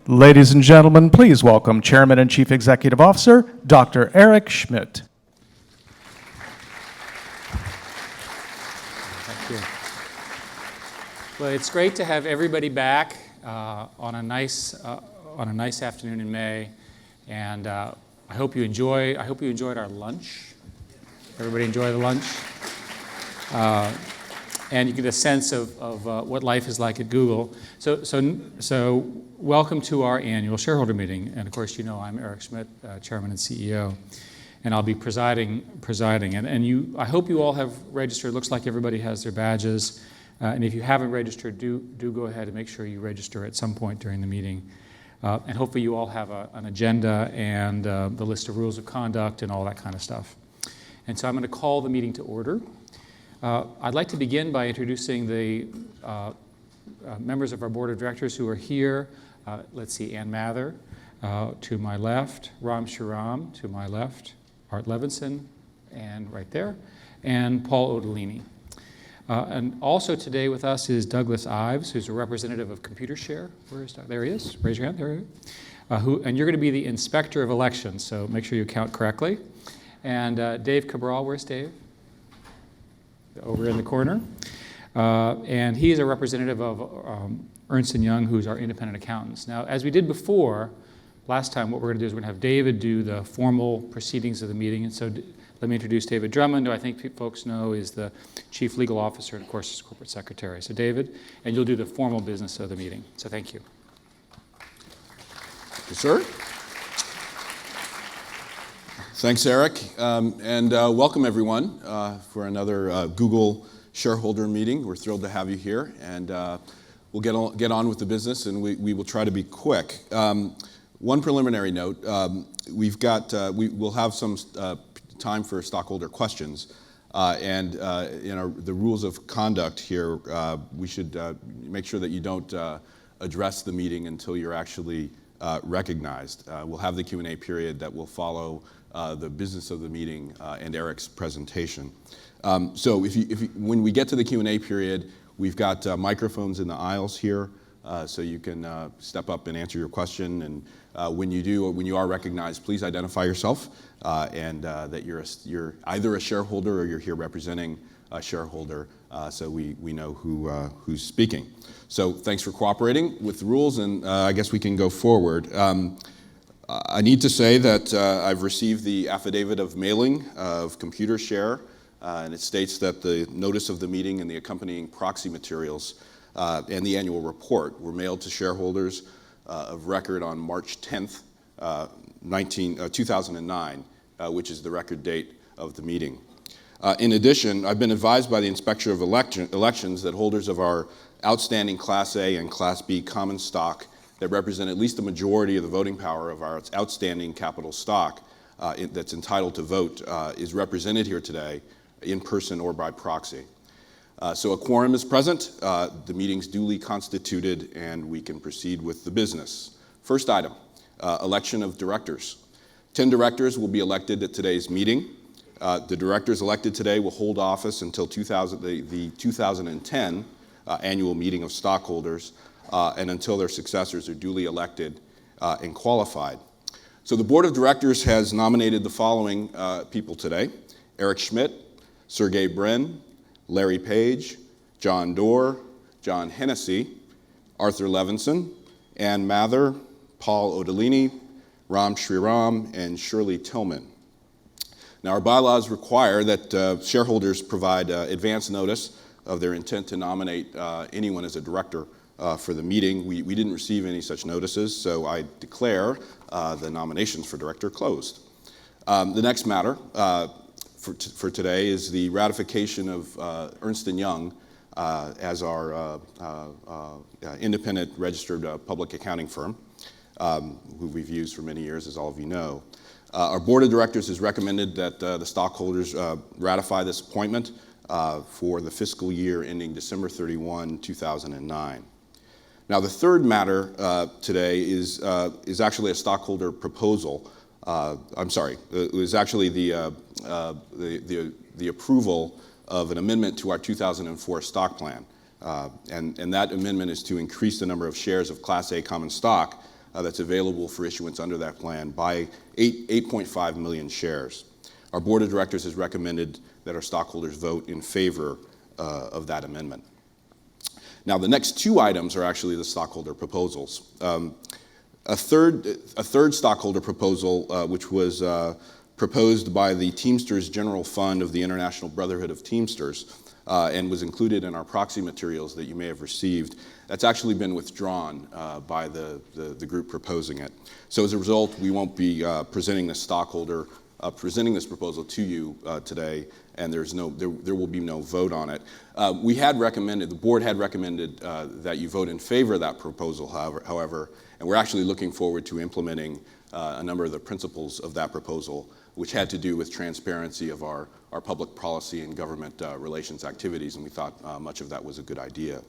Ladies and gentlemen, please welcome Chairman and Chief Executive Officer, Dr. Eric Schmidt. Thank you. Well, it's great to have everybody back on a nice afternoon in May, and I hope you enjoyed our lunch. Everybody enjoy the lunch, and you get a sense of what life is like at Google. So welcome to our annual shareholder meeting, and of course, you know I'm Eric Schmidt, Chairman and CEO, and I'll be presiding. And I hope you all have registered. It looks like everybody has their badges. And if you haven't registered, do go ahead and make sure you register at some point during the meeting. And hopefully you all have an agenda and the list of rules of conduct and all that kind of stuff. And so I'm going to call the meeting to order. I'd like to begin by introducing the members of our board of directors who are here. Let's see, Ann Mather to my left, Ram Shriram to my left, Art Levinson, and right there, and Paul Odolini. And also today with us is Douglas Ives, who's a representative of Computershare. Where is Doug? There he is. Raise your hand. There he is. And you're going to be the inspector of elections, so make sure you count correctly. And Dave Cabral, where's Dave? Over in the corner. And he's a representative of Ernst & Young, who's our independent accountants. Now, as we did before, last time, what we're going to do is we're going to have David do the formal proceedings of the meeting. And so let me introduce David Drummond, who I think folks know is the Chief Legal Officer and, of course, is Corporate Secretary. So David, and you'll do the formal business of the meeting. So thank you. Thank you, sir. Thanks, Eric. And welcome, everyone, for another Google shareholder meeting. We're thrilled to have you here. And we'll get on with the business, and we will try to be quick. One preliminary note, we'll have some time for stockholder questions. And in the rules of conduct here, we should make sure that you don't address the meeting until you're actually recognized. We'll have the Q&A period that will follow the business of the meeting and Eric's presentation. So when we get to the Q&A period, we've got microphones in the aisles here, so you can step up and answer your question. And when you are recognized, please identify yourself and that you're either a shareholder or you're here representing a shareholder, so we know who's speaking. So thanks for cooperating with the rules, and I guess we can go forward. I need to say that I've received the affidavit of mailing of Computershare, and it states that the notice of the meeting and the accompanying proxy materials and the annual report were mailed to shareholders of record on March 10th, 2009, which is the record date of the meeting. In addition, I've been advised by the Inspector of Elections that holders of our outstanding Class A and Class B common stock that represent at least a majority of the voting power of our outstanding capital stock that's entitled to vote is represented here today in person or by proxy. So a quorum is present, the meeting's duly constituted, and we can proceed with the business. First item, election of directors. 10 directors will be elected at today's meeting. The directors elected today will hold office until the 2010 annual meeting of stockholders and until their successors are duly elected and qualified. So the board of directors has nominated the following people today: Eric Schmidt, Sergey Brin, Larry Page, John Doerr, John Hennessy, Arthur Levinson, Ann Mather, Paul Odolini, Ram Shriram, and Shirley Tillman. Now, our bylaws require that shareholders provide advance notice of their intent to nominate anyone as a director for the meeting. We didn't receive any such notices, so I declare the nominations for director closed. The next matter for today is the ratification of Ernst & Young as our independent registered public accounting firm, who we've used for many years, as all of you know. Our board of directors has recommended that the stockholders ratify this appointment for the fiscal year ending December 31, 2009. Now, the third matter today is actually a stockholder proposal. It was actually the approval of an amendment to our 2004 stock plan. And that amendment is to increase the number of shares of Class A common stock that's available for issuance under that plan by 8.5 million shares. Our board of directors has recommended that our stockholders vote in favor of that amendment. Now, the next two items are actually the stockholder proposals. A third stockholder proposal, which was proposed by the Teamsters General Fund of the International Brotherhood of Teamsters, and was included in our proxy materials that you may have received. That's actually been withdrawn by the group proposing it. So as a result, we won't be presenting this proposal to you today, and there will be no vote on it. The board had recommended that you vote in favor of that proposal, however, and we're actually looking forward to implementing a number of the principles of that proposal, which had to do with transparency of our public policy and government relations activities, and we thought much of that was a good idea.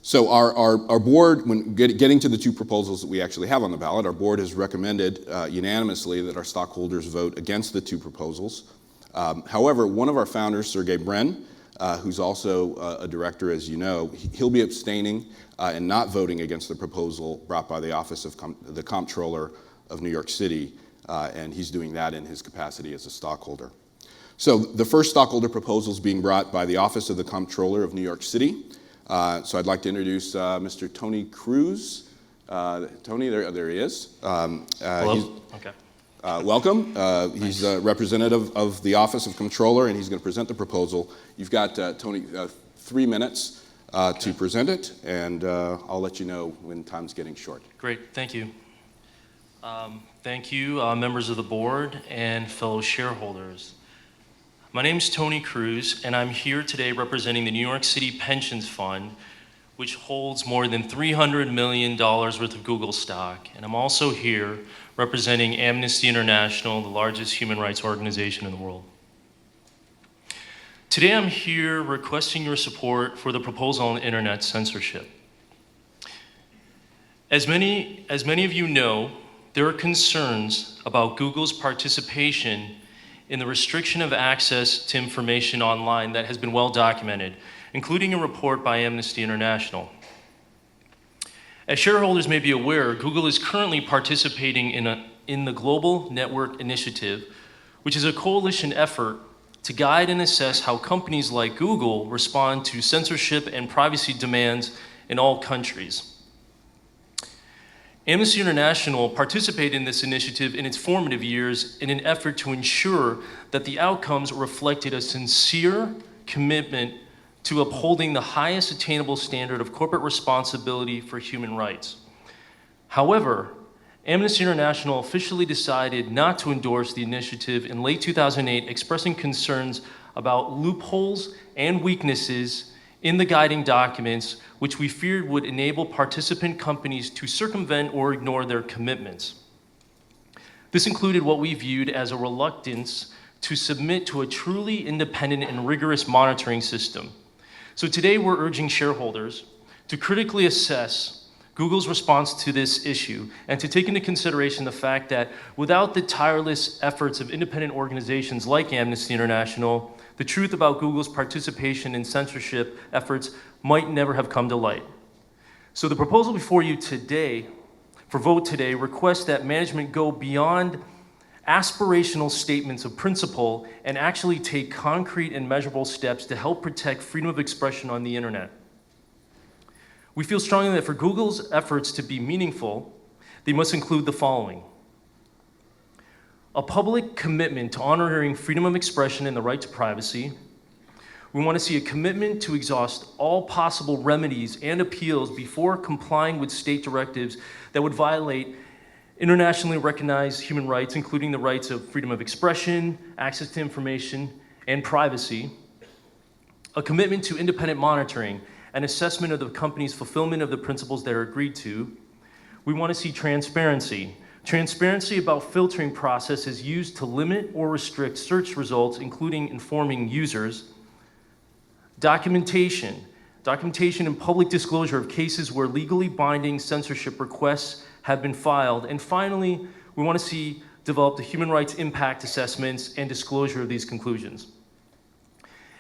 So our board, when getting to the two proposals that we actually have on the ballot, our board has recommended unanimously that our stockholders vote against the two proposals. However, one of our founders, Sergey Brin, who's also a director, as you know, he'll be abstaining and not voting against the proposal brought by the Office of the Comptroller of New York City, and he's doing that in his capacity as a stockholder. So the first stockholder proposal is being brought by the Office of the Comptroller of New York City. So I'd like to introduce Mr. Tony Cruz. Tony, there he is. Hello? Okay. Welcome. He's a representative of the Office of Comptroller, and he's going to present the proposal. You've got, Tony, 3 minutes to present it, and I'll let you know when time's getting short. Great, thank you. Thank you, members of the board and fellow shareholders. My name is Tony Cruz, and I'm here today representing the New York City Pensions Fund, which holds more than $300 million worth of Google stock. And I'm also here representing Amnesty International, the largest human rights organization in the world. Today I'm here requesting your support for the proposal on internet censorship. As many of you know, there are concerns about Google's participation in the restriction of access to information online that has been well documented, including a report by Amnesty International. As shareholders may be aware, Google is currently participating in the Global Network Initiative, which is a coalition effort to guide and assess how companies like Google respond to censorship and privacy demands in all countries. Amnesty International participated in this initiative in its formative years in an effort to ensure that the outcomes reflected a sincere commitment to upholding the highest attainable standard of corporate responsibility for human rights. However, Amnesty International officially decided not to endorse the initiative in late 2008, expressing concerns about loopholes and weaknesses in the guiding documents, which we feared would enable participant companies to circumvent or ignore their commitments. This included what we viewed as a reluctance to submit to a truly independent and rigorous monitoring system. So today we're urging shareholders to critically assess Google's response to this issue and to take into consideration the fact that without the tireless efforts of independent organizations like Amnesty International, the truth about Google's participation in censorship efforts might never have come to light. So the proposal before you today, for vote today, requests that management go beyond aspirational statements of principle and actually take concrete and measurable steps to help protect freedom of expression on the internet. We feel strongly that for Google's efforts to be meaningful, they must include the following: a public commitment to honoring freedom of expression and the right to privacy. We want to see a commitment to exhaust all possible remedies and appeals before complying with state directives that would violate internationally recognized human rights, including the rights of freedom of expression, access to information, and privacy. A commitment to independent monitoring and assessment of the company's fulfillment of the principles that are agreed to. We want to see transparency. Transparency about filtering processes used to limit or restrict search results, including informing users. Documentation and public disclosure of cases where legally binding censorship requests have been filed. And finally, we want to see develop the human rights impact assessments and disclosure of these conclusions.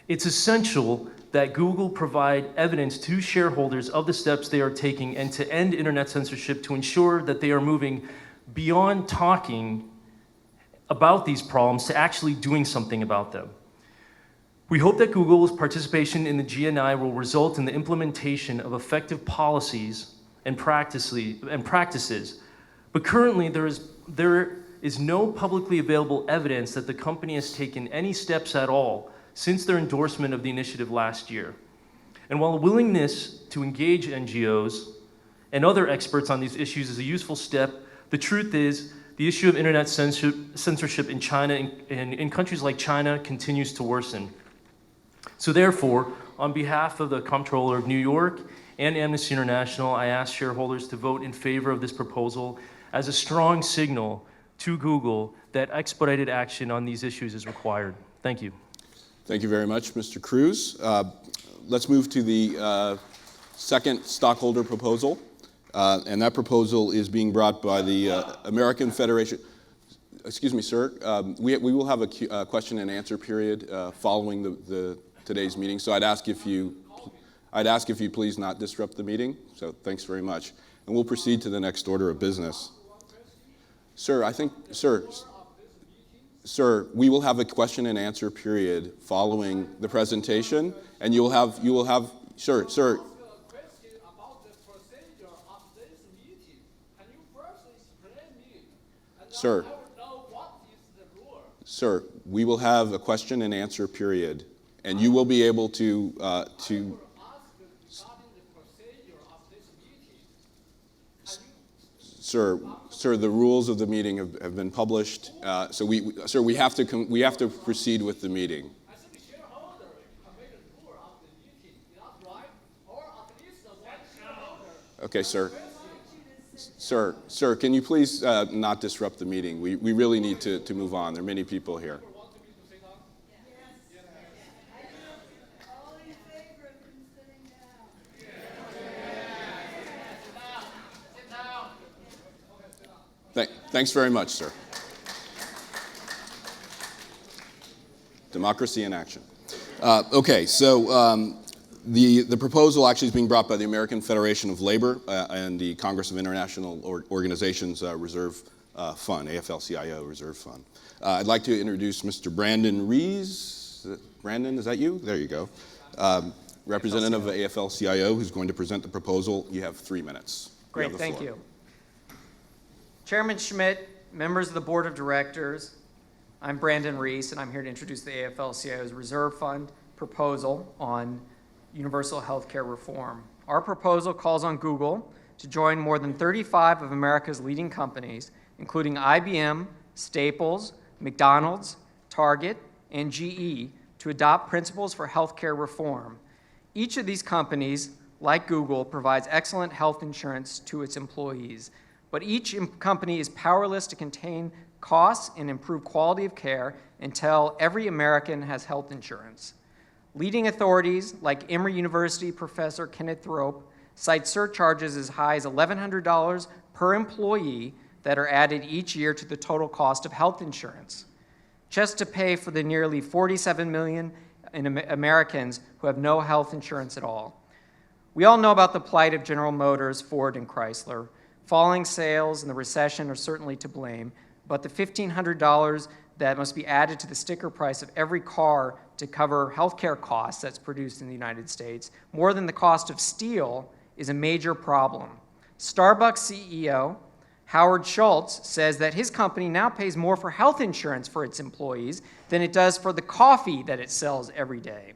It's essential that Google provide evidence to shareholders of the steps they are taking and to end internet censorship to ensure that they are moving beyond talking about these problems to actually doing something about them. We hope that Google's participation in the GNI will result in the implementation of effective policies and practices, but currently there is no publicly available evidence that the company has taken any steps at all since their endorsement of the initiative last year. And while a willingness to engage NGOs and other experts on these issues is a useful step, the truth is the issue of internet censorship in China and in countries like China continues to worsen. So therefore, on behalf of the Comptroller of New York and Amnesty International, I ask shareholders to vote in favor of this proposal as a strong signal to Google that expedited action on these issues is required. Thank you. Thank you very much, Mr. Cruz. Let's move to the second stockholder proposal. And that proposal is being brought by the American Federation. Excuse me, sir. We will have a question and answer period following today's meeting. So I'd ask if you please not disrupt the meeting. So thanks very much. And we'll proceed to the next order of business. Sir, Sir, we will have a question and answer period following the presentation, and you will have, sir. Sir, we will have a question and answer period, and you will be able to Sir, the rules of the meeting have been published. So we have to proceed with the meeting. I think the shareholder can make a tour of the meeting. Is that right? Or at least one shareholder. Okay, sir. Sir, can you please not disrupt the meeting? We really need to move on. There are many people here. Thanks very much, sir. Democracy in action. Okay, so the proposal actually is being brought by the American Federation of Labor and the Congress of International Organizations Reserve Fund, Afl-Cio Reserve Fund. I'd like to introduce Mr. Brandon Rees. Brandon, is that you? There you go. Representative of Afl-Cio, who's going to present the proposal. You have 3 minutes. Great, thank you. Chairman Schmidt, members of the Board of Directors, I'm Brandon Rees, and I'm here to introduce the Afl-Cio's Reserve Fund proposal on universal health care reform. Our proposal calls on Google to join more than 35 of America's leading companies, including IBM, Staples, McDonald's, Target, and GE, to adopt principles for health care reform. Each of these companies, like Google, provides excellent health insurance to its employees. But each company is powerless to contain costs and improve quality of care until every American has health insurance. Leading authorities like Emory University professor Kenneth Thrope cite surcharges as high as $1,100 per employee that are added each year to the total cost of health insurance, just to pay for the nearly 47 million Americans who have no health insurance at all. We all know about the plight of General Motors, Ford, and Chrysler. Falling sales and the recession are certainly to blame, but the $1,500 that must be added to the sticker price of every car to cover healthcare costs that's produced in the United States, more than the cost of steel, is a major problem. Starbucks CEO Howard Schultz says that his company now pays more for health insurance for its employees than it does for the coffee that it sells every day.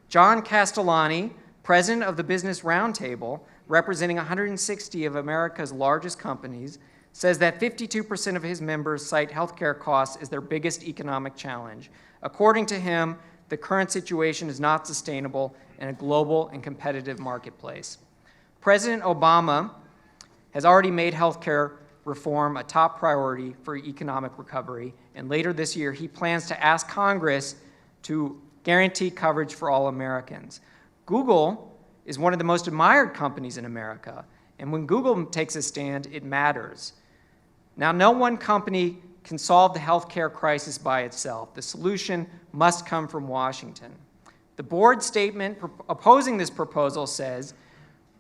John Castellani, president of the Business Roundtable, representing 160 of America's largest companies, says that 52% of his members cite healthcare costs as their biggest economic challenge. According to him, the current situation is not sustainable in a global and competitive marketplace. President Obama has already made healthcare reform a top priority for economic recovery, and later this year he plans to ask Congress to guarantee coverage for all Americans. Google is one of the most admired companies in America, and when Google takes a stand, it matters. Now, no one company can solve the healthcare crisis by itself. The solution must come from Washington. The board statement opposing this proposal says,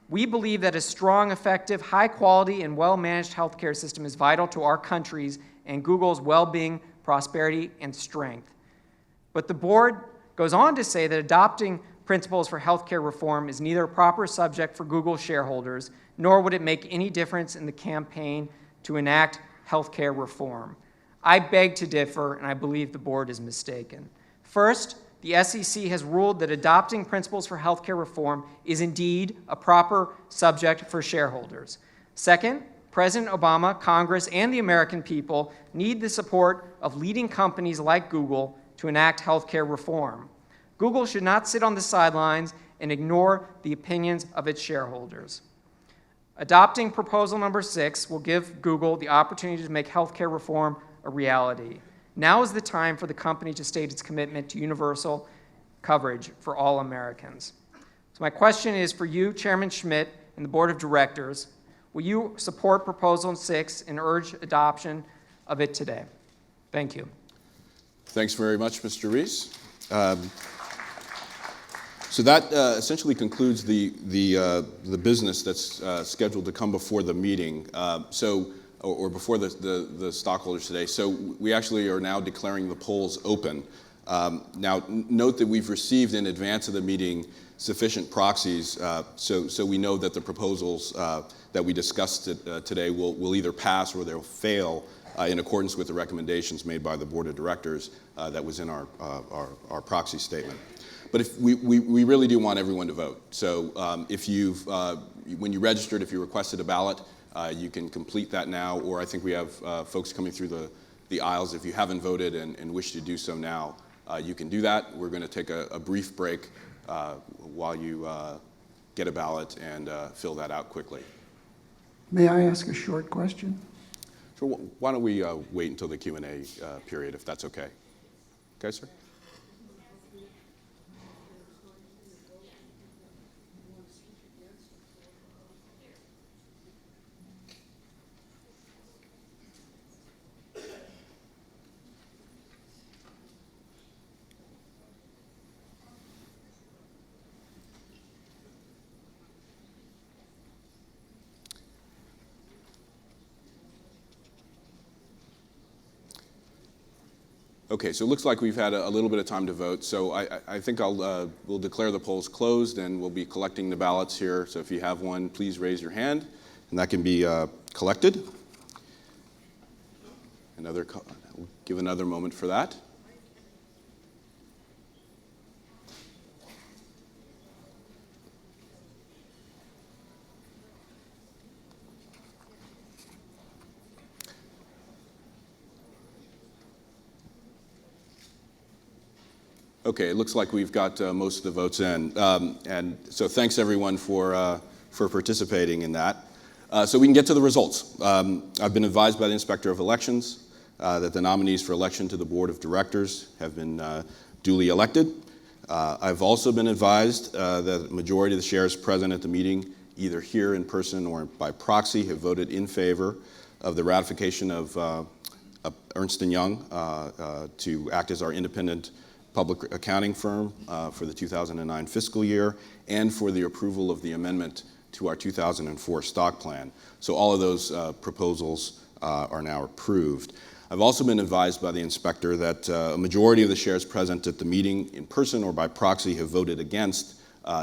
"We believe that a strong, effective, high-quality, and well-managed healthcare system is vital to our country's and Google's well-being, prosperity, and strength." But the board goes on to say that adopting principles for healthcare reform is neither a proper subject for Google shareholders, nor would it make any difference in the campaign to enact healthcare reform. I beg to differ, and I believe the board is mistaken. First, the SEC has ruled that adopting principles for healthcare reform is indeed a proper subject for shareholders. Second, President Obama, Congress, and the American people need the support of leading companies like Google to enact healthcare reform. Google should not sit on the sidelines and ignore the opinions of its shareholders. Adopting proposal number 6 will give Google the opportunity to make healthcare reform a reality. Now is the time for the company to state its commitment to universal coverage for all Americans. So my question is for you, Chairman Schmidt, and the Board of Directors, will you support proposal 6 and urge adoption of it today? Thank you. Thanks very much, Mr. Rees. So that essentially concludes the business that's scheduled to come before the meeting, or before the stockholders today. So we actually are now declaring the polls open. Now, note that we've received in advance of the meeting sufficient proxies, so we know that the proposals that we discussed today will either pass or they'll fail in accordance with the recommendations made by the Board of Directors that was in our proxy statement. But if we really do want everyone to vote. So if when you registered, if you requested a ballot, you can complete that now, or I think we have folks coming through the aisles. If you haven't voted and wish to do so now, you can do that. We're going to take a brief break while you get a ballot and fill that out quickly. May I ask a short question? So why don't we wait until the Q&A period, if that's okay. Okay, sir? Okay, so it looks like we've had a little bit of time to vote. So I think we'll declare the polls closed, and we'll be collecting the ballots here. So if you have one, please raise your hand, and that can be collected. We'll give another moment for that. Okay, it looks like we've got most of the votes in. And so thanks everyone for participating in that. So we can get to the results. I've been advised by the Inspector of Elections that the nominees for election to the Board of Directors have been duly elected. I've also been advised that the majority of the shares present at the meeting, either here in person or by proxy, have voted in favor of the ratification of Ernst & Young to act as our independent public accounting firm for the 2009 fiscal year, and for the approval of the amendment to our 2004 stock plan. So all of those proposals are now approved. I've also been advised by the inspector that a majority of the shares present at the meeting in person or by proxy have voted against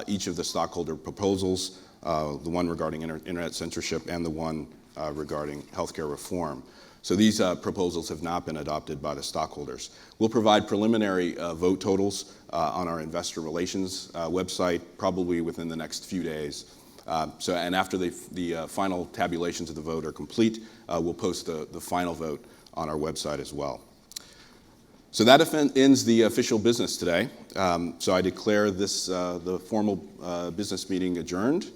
each of the stockholder proposals, the one regarding internet censorship and the one regarding healthcare reform. So these proposals have not been adopted by the stockholders. We'll provide preliminary vote totals on our investor relations website, probably within the next few days. And after the final tabulations of the vote are complete, we'll post the final vote on our website as well. So that ends the official business today. So I declare this the formal business meeting adjourned.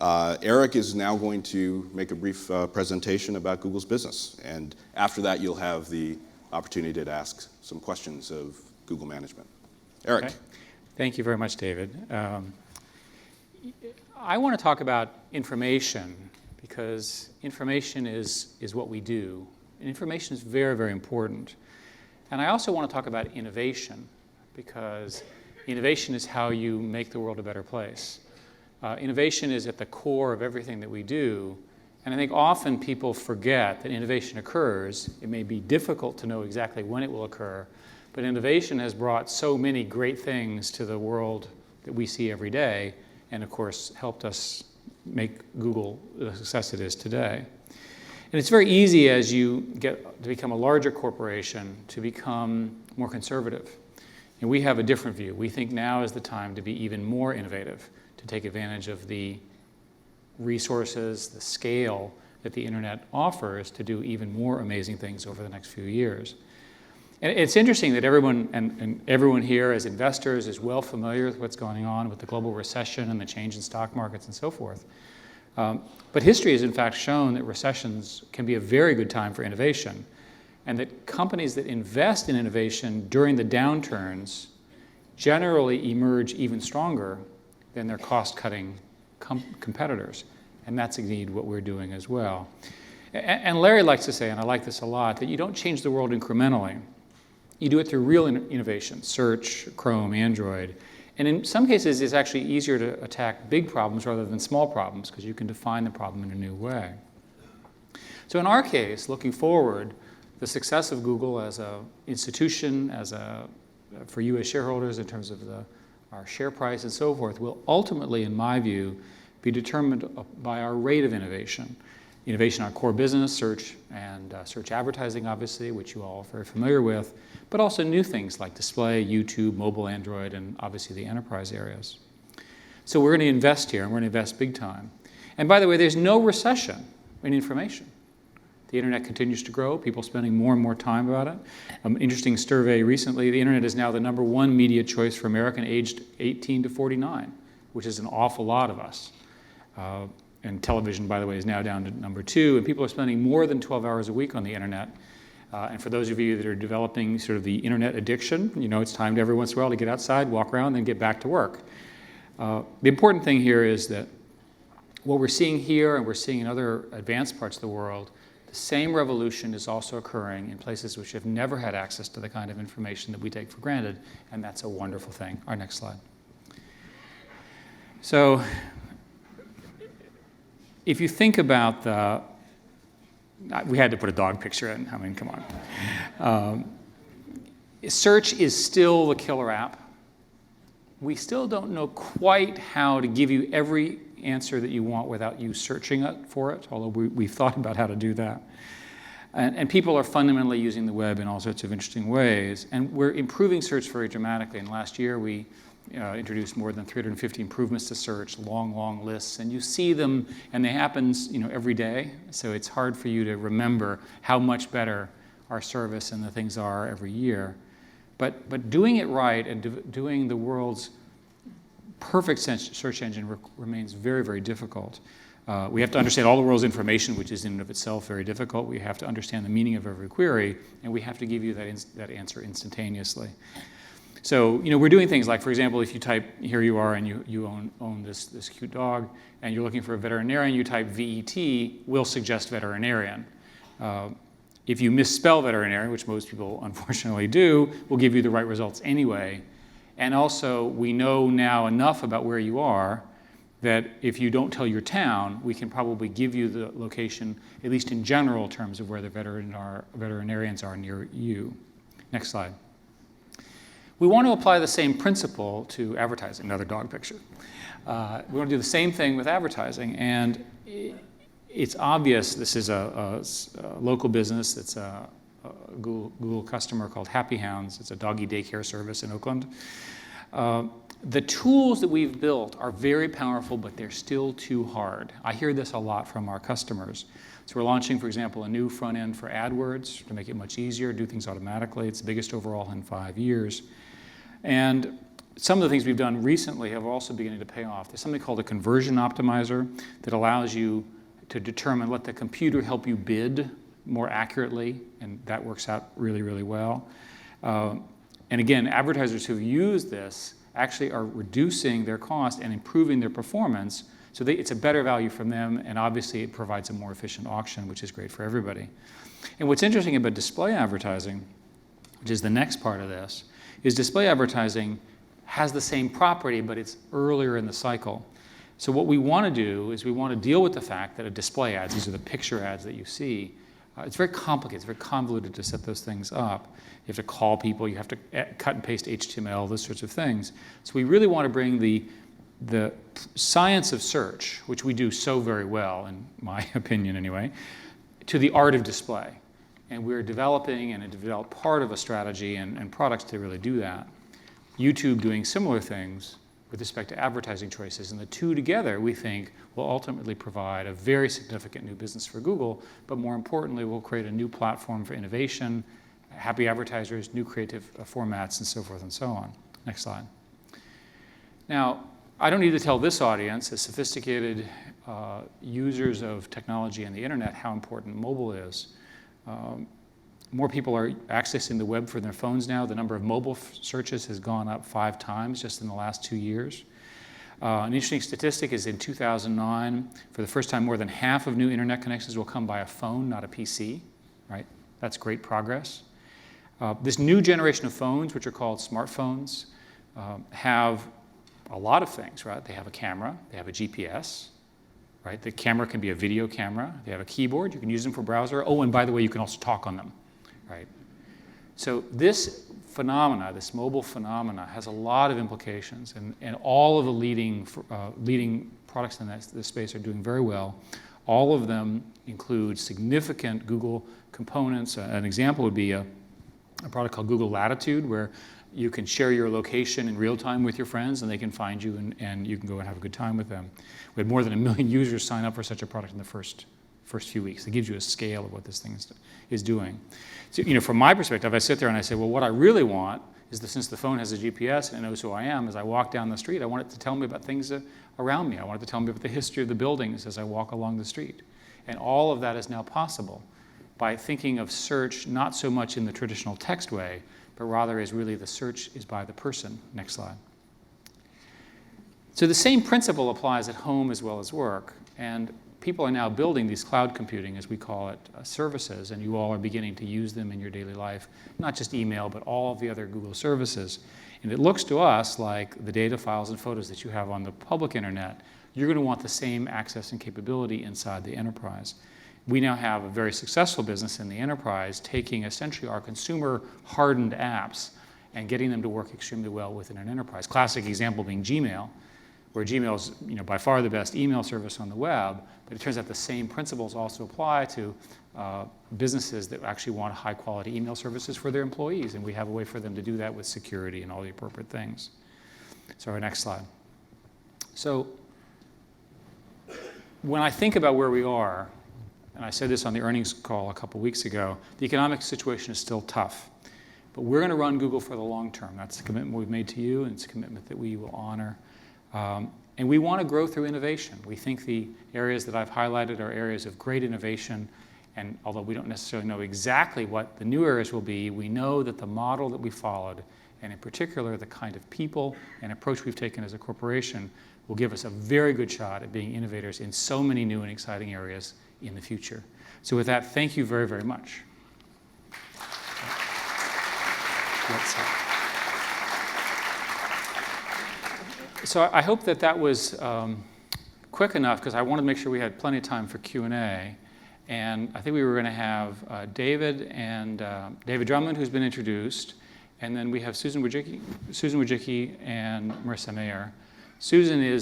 Eric is now going to make a brief presentation about Google's business. And after that, you'll have the opportunity to ask some questions of Google management. Eric. Okay. Thank you very much, David. I want to talk about information, because information is what we do. information is very, very important. And I also want to talk about innovation, because innovation is how you make the world a better place. Innovation is at the core of everything that we do. And I think often people forget that innovation occurs. It may be difficult to know exactly when it will occur, but innovation has brought so many great things to the world that we see every day, and of course helped us make Google the success it is today. And it's very easy as you get to become a larger corporation to become more conservative. And we have a different view. We think now is the time to be even more innovative, to take advantage of the resources, the scale that the internet offers to do even more amazing things over the next few years. And it's interesting that everyone, and everyone here as investors is well familiar with what's going on with the global recession and the change in stock markets and so forth. But history has in fact shown that recessions can be a very good time for innovation, and that companies that invest in innovation during the downturns generally emerge even stronger than their cost-cutting competitors. And that's indeed what we're doing as well. And Larry likes to say, and I like this a lot, that you don't change the world incrementally. You do it through real innovation, search, Chrome, Android. And in some cases, it's actually easier to attack big problems rather than small problems, because you can define the problem in a new way. So in our case, looking forward, the success of Google as an institution, for you as shareholders in terms of our share price and so forth, will ultimately, in my view, be determined by our rate of innovation. Innovation on core business, search and search advertising, obviously, which you all are very familiar with, but also new things like display, YouTube, mobile, Android, and obviously the enterprise areas. So we're going to invest here, and we're going to invest big time. And by the way, there's no recession in information. The internet continues to grow, people spending more and more time about it. Interesting survey recently, the internet is now the #1 media choice for American aged 18 to 49, which is an awful lot of us. And television, by the way, is now down to #2, and people are spending more than 12 hours a week on the internet. And for those of you that are developing sort of the internet addiction, you know it's time to every once in a while to get outside, walk around, then get back to work. The important thing here is that what we're seeing here and we're seeing in other advanced parts of the world, the same revolution is also occurring in places which have never had access to the kind of information that we take for granted, and that's a wonderful thing. Our next slide. So if you think about we had to put a dog picture in, I mean, come on. Search is still the killer app. We still don't know quite how to give you every answer that you want without you searching for it, although we've thought about how to do that. And people are fundamentally using the web in all sorts of interesting ways. And we're improving search very dramatically. And last year, we introduced more than 350 improvements to search, long lists. And you see them, and they happen every day. So it's hard for you to remember how much better our service and the things are every year. But doing it right and doing the world's perfect search engine remains very, very difficult. We have to understand all the world's information, which is in and of itself very difficult. We have to understand the meaning of every query, and we have to give you that answer instantaneously. So, we're doing things like, for example, if you type, here you are, and you own this cute dog, and you're looking for a veterinarian, you type VET, will suggest veterinarian. If you misspell veterinarian, which most people unfortunately do, we'll give you the right results anyway. And also, we know now enough about where you are that if you don't tell your town, we can probably give you the location, at least in general terms of where the veterinarians are near you. Next slide. We want to apply the same principle to advertising, another dog picture. We want to do the same thing with advertising, and it's obvious this is a local business. It's a Google customer called Happy Hounds. It's a doggy daycare service in Oakland. The tools that we've built are very powerful, but they're still too hard. I hear this a lot from our customers. So we're launching, for example, a new front end for AdWords to make it much easier, do things automatically. It's the biggest overhaul in 5 years. And some of the things we've done recently have also beginning to pay off. There's something called a conversion optimizer that allows you to determine, let the computer help you bid more accurately, and that works out really, really well. And again, advertisers who've used this actually are reducing their cost and improving their performance So it's a better value from them, and obviously it provides a more efficient auction, which is great for everybody. And what's interesting about display advertising, which is the next part of this, is display advertising has the same property, but it's earlier in the cycle. So what we want to do is we want to deal with the fact that a display ads, these are the picture ads that you see, it's very complicated, it's very convoluted to set those things up. You have to call people, you have to cut and paste HTML, those sorts of things. So we really want to bring the science of search, which we do so very well, in my opinion anyway, to the art of display. And we're developing and developed part of a strategy and products to really do that. YouTube doing similar things with respect to advertising choices. And the two together, we think, will ultimately provide a very significant new business for Google, but more importantly, will create a new platform for innovation, happy advertisers, new creative formats, and so forth and so on. Next slide. Now, I don't need to tell this audience, as sophisticated users of technology and the internet, how important mobile is. More people are accessing the web from their phones now. The number of mobile searches has gone up 5 times just in the last 2 years. An interesting statistic is in 2009, for the first time, more than half of new internet connections will come by a phone, not a PC, right? That's great progress. This new generation of phones, which are called smartphones, have a lot of things, right? They have a camera, they have a GPS, right? The camera can be a video camera. They have a keyboard. You can use them for browser. Oh, and by the way, you can also talk on them, right? So this phenomena, this mobile phenomena, has a lot of implications, and all of the leading products in this space are doing very well. All of them include significant Google components. An example would be a product called Google Latitude, where you can share your location in real time with your friends, and they can find you, and you can go and have a good time with them. We had more than 1 million users sign up for such a product in the first few weeks. It gives you a scale of what this thing is doing. So, from my perspective, I sit there and I say, well, what I really want is that since the phone has a GPS and it knows who I am, as I walk down the street, I want it to tell me about things around me. I want it to tell me about the history of the buildings as I walk along the street. And all of that is now possible by thinking of search not so much in the traditional text way, but rather as really the search is by the person. Next slide. So the same principle applies at home as well as work. And people are now building these cloud computing, as we call it, services, and you all are beginning to use them in your daily life, not just email, but all of the other Google services. And it looks to us like the data files and photos that you have on the public internet, you're going to want the same access and capability inside the enterprise. We now have a very successful business in the enterprise taking essentially our consumer hardened apps and getting them to work extremely well within an enterprise. Classic example being Gmail, where Gmail is by far the best email service on the web, but it turns out the same principles also apply to businesses that actually want high quality email services for their employees, and we have a way for them to do that with security and all the appropriate things. So our next slide. So when I think about where we are, and I said this on the earnings call a couple weeks ago, the economic situation is still tough. But we're going to run Google for the long term. That's the commitment we've made to you, and it's a commitment that we will honor. And we want to grow through innovation. We think the areas that I've highlighted are areas of great innovation. And although we don't necessarily know exactly what the new areas will be, we know that the model that we followed, and in particular the kind of people and approach we've taken as a corporation, will give us a very good shot at being innovators in so many new and exciting areas in the future. So with that, thank you very, very much. So I hope that was quick enough, because I wanted to make sure we had plenty of time for Q&A. And I think we were going to have David Drummond, who's been introduced, and then we have Susan Wojcicki and Marissa Mayer. Susan and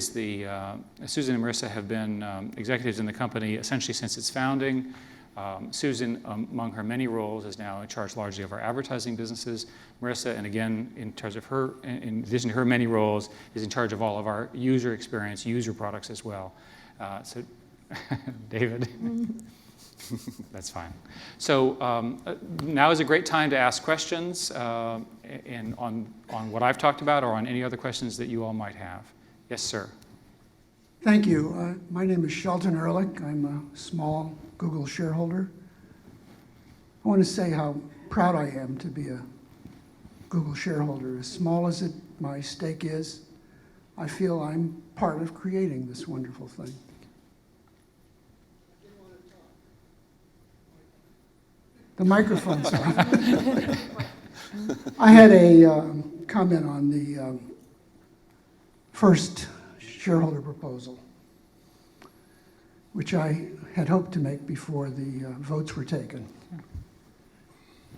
Marissa have been executives in the company essentially since its founding. Susan, among her many roles, is now in charge largely of our advertising businesses. Marissa, and again, in addition to her many roles, is in charge of all of our user experience, user products as well. So, David, that's fine. So now is a great time to ask questions on what I've talked about or on any other questions that you all might have. Yes, sir. Thank you. My name is Shelton Ehrlich. I'm a small Google shareholder. I want to say how proud I am to be a Google shareholder. As small as my stake is, I feel I'm part of creating this wonderful thing. The microphone's on. I had a comment on the first shareholder proposal, which I had hoped to make before the votes were taken.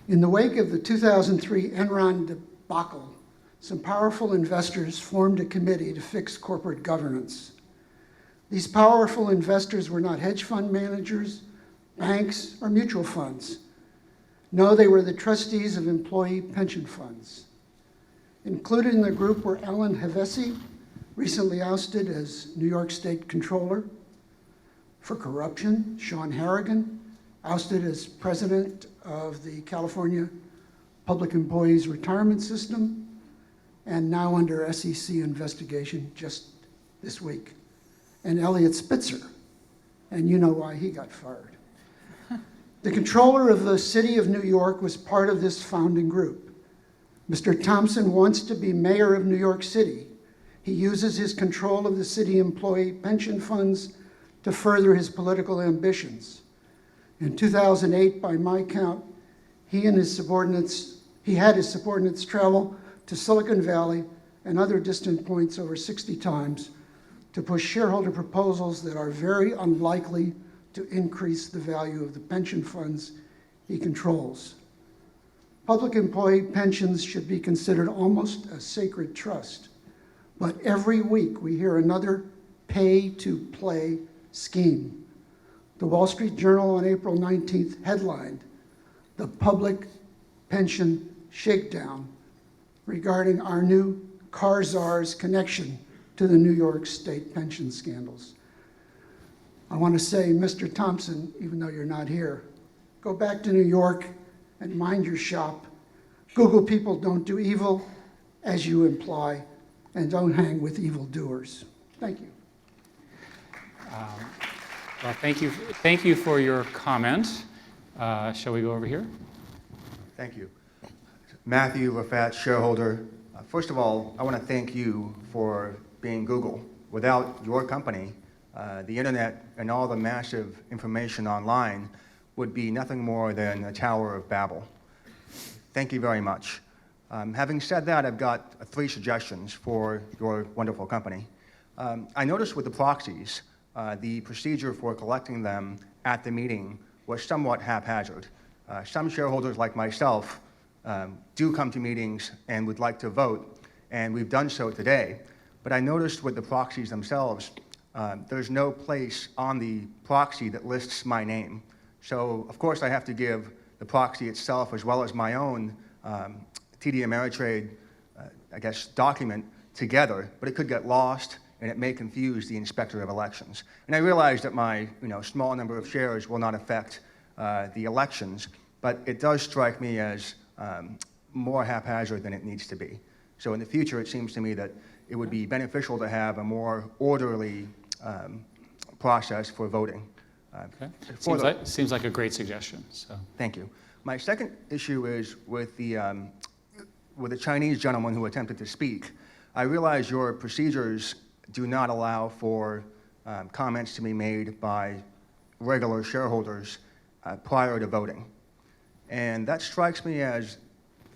In the wake of the 2003 Enron debacle, some powerful investors formed a committee to fix corporate governance. These powerful investors were not hedge fund managers, banks, or mutual funds. No, they were the trustees of employee pension funds. Included in the group were Ellen Hevesi, recently ousted as New York State Controller for corruption, Sean Harrigan, ousted as president of the California Public Employees Retirement System, and now under SEC investigation just this week, and Elliot Spitzer, and you know why he got fired. The controller of the city of New York was part of this founding group. Mr. Thompson wants to be mayor of New York City. He uses his control of the city employee pension funds to further his political ambitions. In 2008, by my count, he had his subordinates travel to Silicon Valley and other distant points over 60 times to push shareholder proposals that are very unlikely to increase the value of the pension funds he controls. Public employee pensions should be considered almost a sacred trust, but every week we hear another pay-to-play scheme. The Wall Street Journal on April 19th headlined, "The Public Pension Shakedown," regarding our new car czar's connection to the New York State pension scandals. I want to say, Mr. Thompson, even though you're not here, go back to New York and mind your shop. Google people don't do evil, as you imply, and don't hang with evildoers. Thank you. Well, thank you for your comment. Shall we go over here? Thank you. Matthew Rafat, shareholder. First of all, I want to thank you for being Google. Without your company, the internet and all the massive information online would be nothing more than a Tower of Babel. Thank you very much. Having said that, I've got 3 suggestions for your wonderful company. I noticed with the proxies, the procedure for collecting them at the meeting was somewhat haphazard. Some shareholders like myself do come to meetings and would like to vote, and we've done so today. But I noticed with the proxies themselves, there's no place on the proxy that lists my name. So, of course, I have to give the proxy itself as well as my own TD Ameritrade, document together, but it could get lost and it may confuse the Inspector of Elections. And I realize that my small number of shares will not affect the elections, but it does strike me as more haphazard than it needs to be. So in the future, it seems to me that it would be beneficial to have a more orderly process for voting. Okay. Seems like a great suggestion. So. Thank you. My second issue is with the Chinese gentleman who attempted to speak. I realize your procedures do not allow for comments to be made by regular shareholders prior to voting. And that strikes me as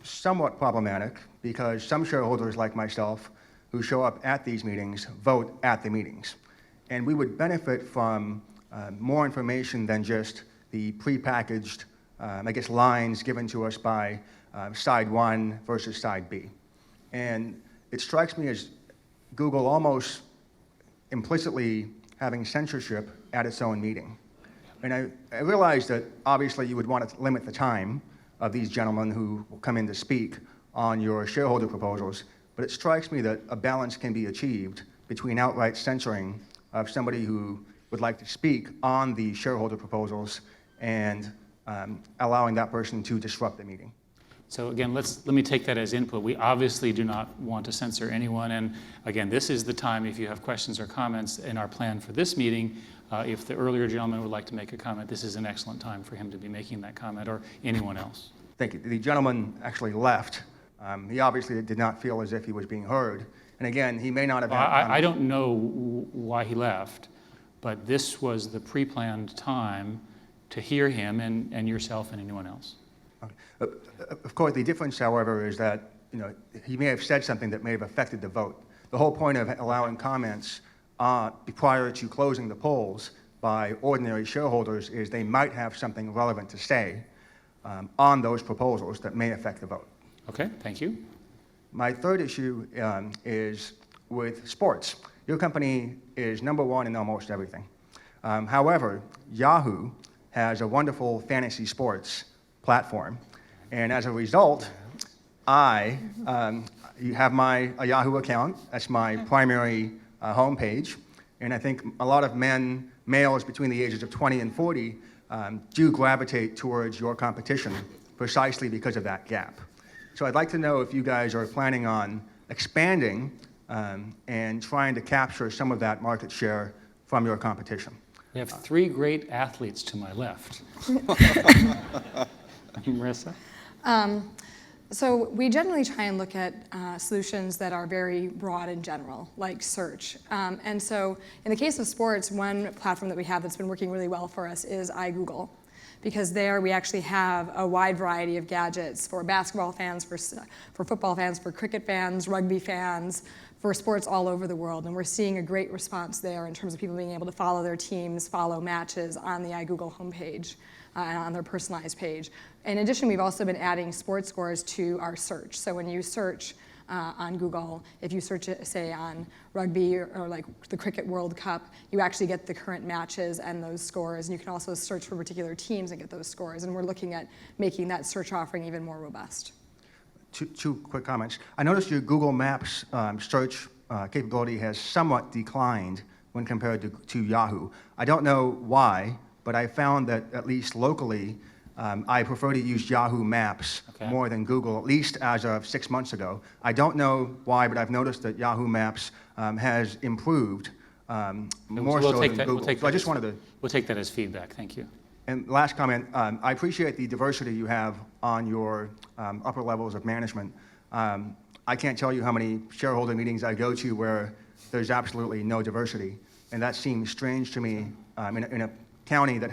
somewhat problematic because some shareholders like myself who show up at these meetings vote at the meetings. And we would benefit from more information than just the prepackaged, lines given to us by side 1 versus side B. And it strikes me as Google almost implicitly having censorship at its own meeting. And I realize that obviously you would want to limit the time of these gentlemen who will come in to speak on your shareholder proposals, but it strikes me that a balance can be achieved between outright censoring of somebody who would like to speak on the shareholder proposals and allowing that person to disrupt the meeting. So again, let me take that as input. We obviously do not want to censor anyone, and again, this is the time if you have questions or comments in our plan for this meeting. If the earlier gentleman would like to make a comment, this is an excellent time for him to be making that comment, or anyone else. Thank you. The gentleman actually left. He obviously did not feel as if he was being heard, And again, he may not have Well, had... I don't know why he left, but this was the pre-planned time to hear him and yourself and anyone else. Okay. Of course, the difference, however, is that he may have said something that may have affected the vote. The whole point of allowing comments prior to closing the polls by ordinary shareholders is they might have something relevant to say on those proposals that may affect the vote. Okay, thank you. My third issue is with sports. Your company is number one in almost everything. However, Yahoo has a wonderful fantasy sports platform, and as a result, you have my Yahoo account. That's my primary homepage, and I think a lot of males between the ages of 20 and 40 do gravitate towards your competition precisely because of that gap. So I'd like to know if you guys are planning on expanding and trying to capture some of that market share from your competition. We have three great athletes to my left. Marissa? So we generally try and look at solutions that are very broad and general, like search. And so in the case of sports, one platform that we have that's been working really well for us is iGoogle, because there we actually have a wide variety of gadgets for basketball fans, for football fans, for cricket fans, rugby fans, for sports all over the world. And we're seeing a great response there in terms of people being able to follow their teams, follow matches on the iGoogle homepage. On their personalized page. In addition, we've also been adding sports scores to our search. So when you search on Google, if you search it, say, on rugby or like the Cricket World Cup, you actually get the current matches and those scores. And you can also search for particular teams and get those scores. And we're looking at making that search offering even more robust. Two quick comments. I noticed your Google Maps search capability has somewhat declined when compared to Yahoo. I don't know why, but I found that at least locally, I prefer to use Yahoo Maps more than Google, at least as of 6 months ago. I don't know why, but I've noticed that Yahoo Maps has improved more so than Google. So I just wanted to... We'll take that as feedback. Thank you. And last comment, I appreciate the diversity you have on your upper levels of management. I can't tell you how many shareholder meetings I go to where there's absolutely no diversity, and that seems strange to me in a county that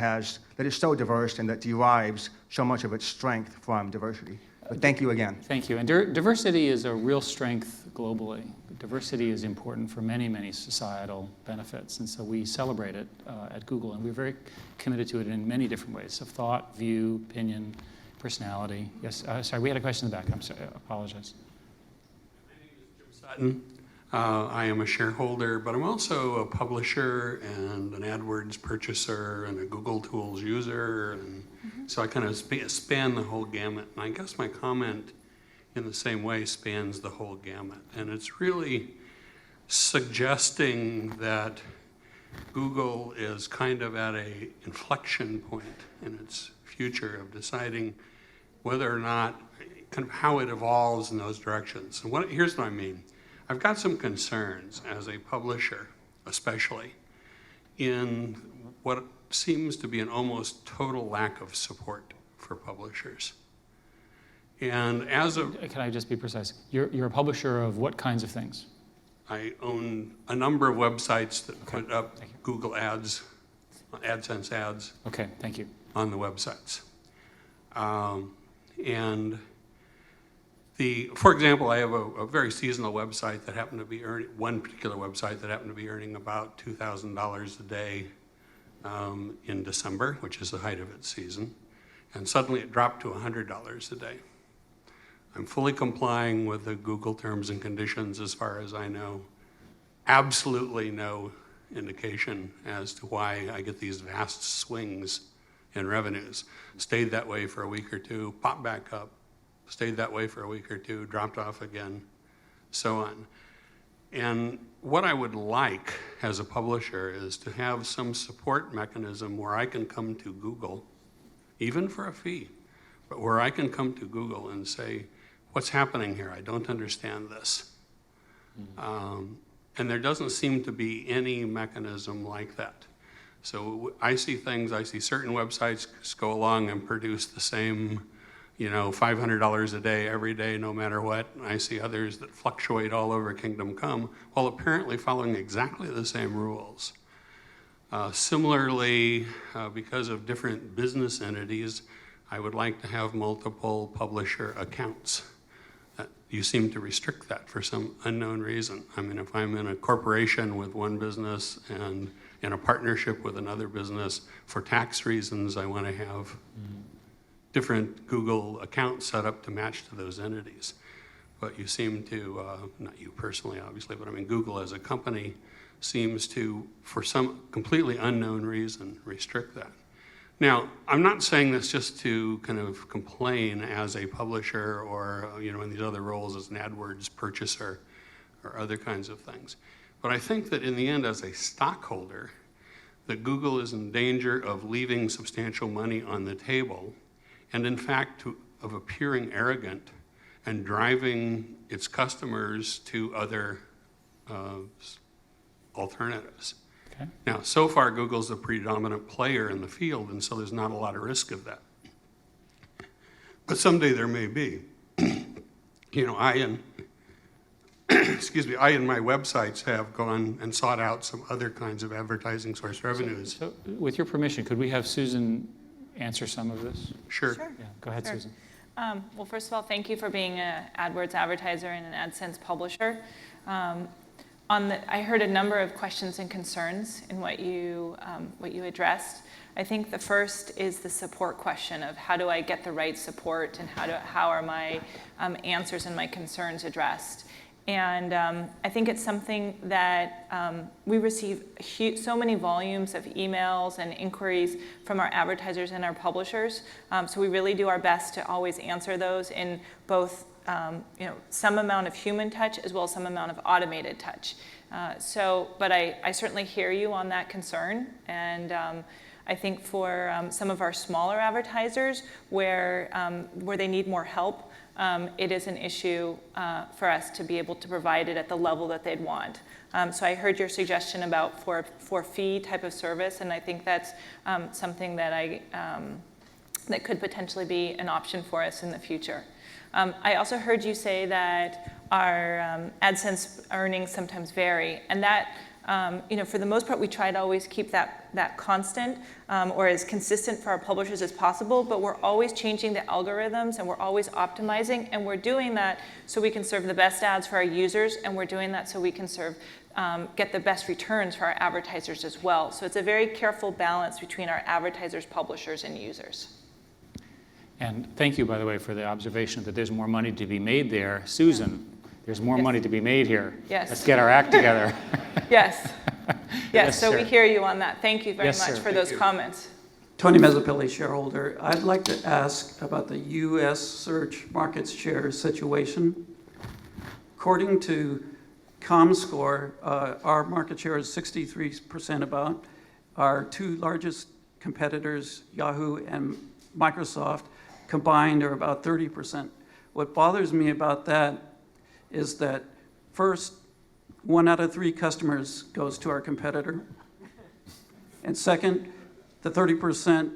is so diverse and that derives so much of its strength from diversity. But thank you again. Thank you. And diversity is a real strength globally. Diversity is important for many, many societal benefits, and so we celebrate it at Google, and we're very committed to it in many different ways of thought, view, opinion, personality. Yes, sorry, we had a question in the back. I'm sorry, I apologize. My name is Jim Sutton. I am a shareholder, but I'm also a publisher and an AdWords purchaser and a Google Tools user, and so I kind of span the whole gamut. And I guess my comment in the same way spans the whole gamut. And it's really suggesting that Google is kind of at an inflection point in its future of deciding whether or not, kind of how it evolves in those directions. And here's what I mean. I've got some concerns as a publisher, especially, in what seems to be an almost total lack of support for publishers. And as a... Can I just be precise? You're a publisher of what kinds of things? I own a number of websites that put up Google ads, AdSense ads. Okay, thank you. On the websites. For example, I have a very seasonal website that happened to be earning, one particular website that happened to be earning about $2,000 a day in December, which is the height of its season, and suddenly it dropped to $100 a day. I'm fully complying with the Google terms and conditions as far as I know. Absolutely no indication as to why I get these vast swings in revenues. Stayed that way for a week or two, popped back up, stayed that way for a week or two, dropped off again, so on. And what I would like as a publisher is to have some support mechanism where I can come to Google, even for a fee, but where I can come to Google and say, what's happening here? I don't understand this. And there doesn't seem to be any mechanism like that. So I see certain websites go along and produce the same $500 a day every day, no matter what. And I see others that fluctuate all over Kingdom Come, while apparently following exactly the same rules. Similarly, because of different business entities, I would like to have multiple publisher accounts. You seem to restrict that for some unknown reason. I mean, if I'm in a corporation with one business and in a partnership with another business, for tax reasons, I want to have different Google accounts set up to match to those entities. But you seem to, not you personally, obviously, but I mean, Google as a company seems to, for some completely unknown reason, restrict that. Now, I'm not saying this just to kind of complain as a publisher or, in these other roles as an AdWords purchaser or other kinds of things. But I think that in the end, as a stockholder, that Google is in danger of leaving substantial money on the table and, in fact, of appearing arrogant and driving its customers to other alternatives. Okay. Now, so far, Google's the predominant player in the field, and so there's not a lot of risk of that. But someday there may be. I and my websites have gone and sought out some other kinds of advertising source revenues. So with your permission, could we have Susan answer some of this? Sure. Sure. Yeah, go ahead, Sure. Susan. Well, first of all, thank you for being an AdWords advertiser and an AdSense publisher. I heard a number of questions and concerns in what you addressed. I think the first is the support question of how do I get the right support and how are my answers and my concerns addressed. And I think it's something that we receive so many volumes of emails and inquiries from our advertisers and our publishers. So we really do our best to always answer those in both some amount of human touch as well as some amount of automated touch. But I certainly hear you on that concern. And I think for some of our smaller advertisers where they need more help, it is an issue for us to be able to provide it at the level that they'd want. So I heard your suggestion about for fee type of service, and I think that's something that that could potentially be an option for us in the future. I also heard you say that our AdSense earnings sometimes vary, and that for the most part, we try to always keep that constant or as consistent for our publishers as possible, but we're always changing the algorithms and we're always optimizing, and we're doing that so we can serve the best ads for our users, and we're doing that so we can get the best returns for our advertisers as well. So it's a very careful balance between our advertisers, publishers, and users. And thank you, by the way, for the observation that there's more money to be made there. Susan, there's more money to be made here. Yes. Let's get our act together. Yes. Yes, So sir. we hear you on that. Thank you very Yes, much sir. for those comments. Tony Mezzapilli, shareholder. I'd like to ask about the U.S. search market share situation. According to ComScore, our market share is 63% about. Our two largest competitors, Yahoo and Microsoft, combined are about 30%. What bothers me about that is that first, 1 out of 3 customers goes to our competitor. And second, the 30%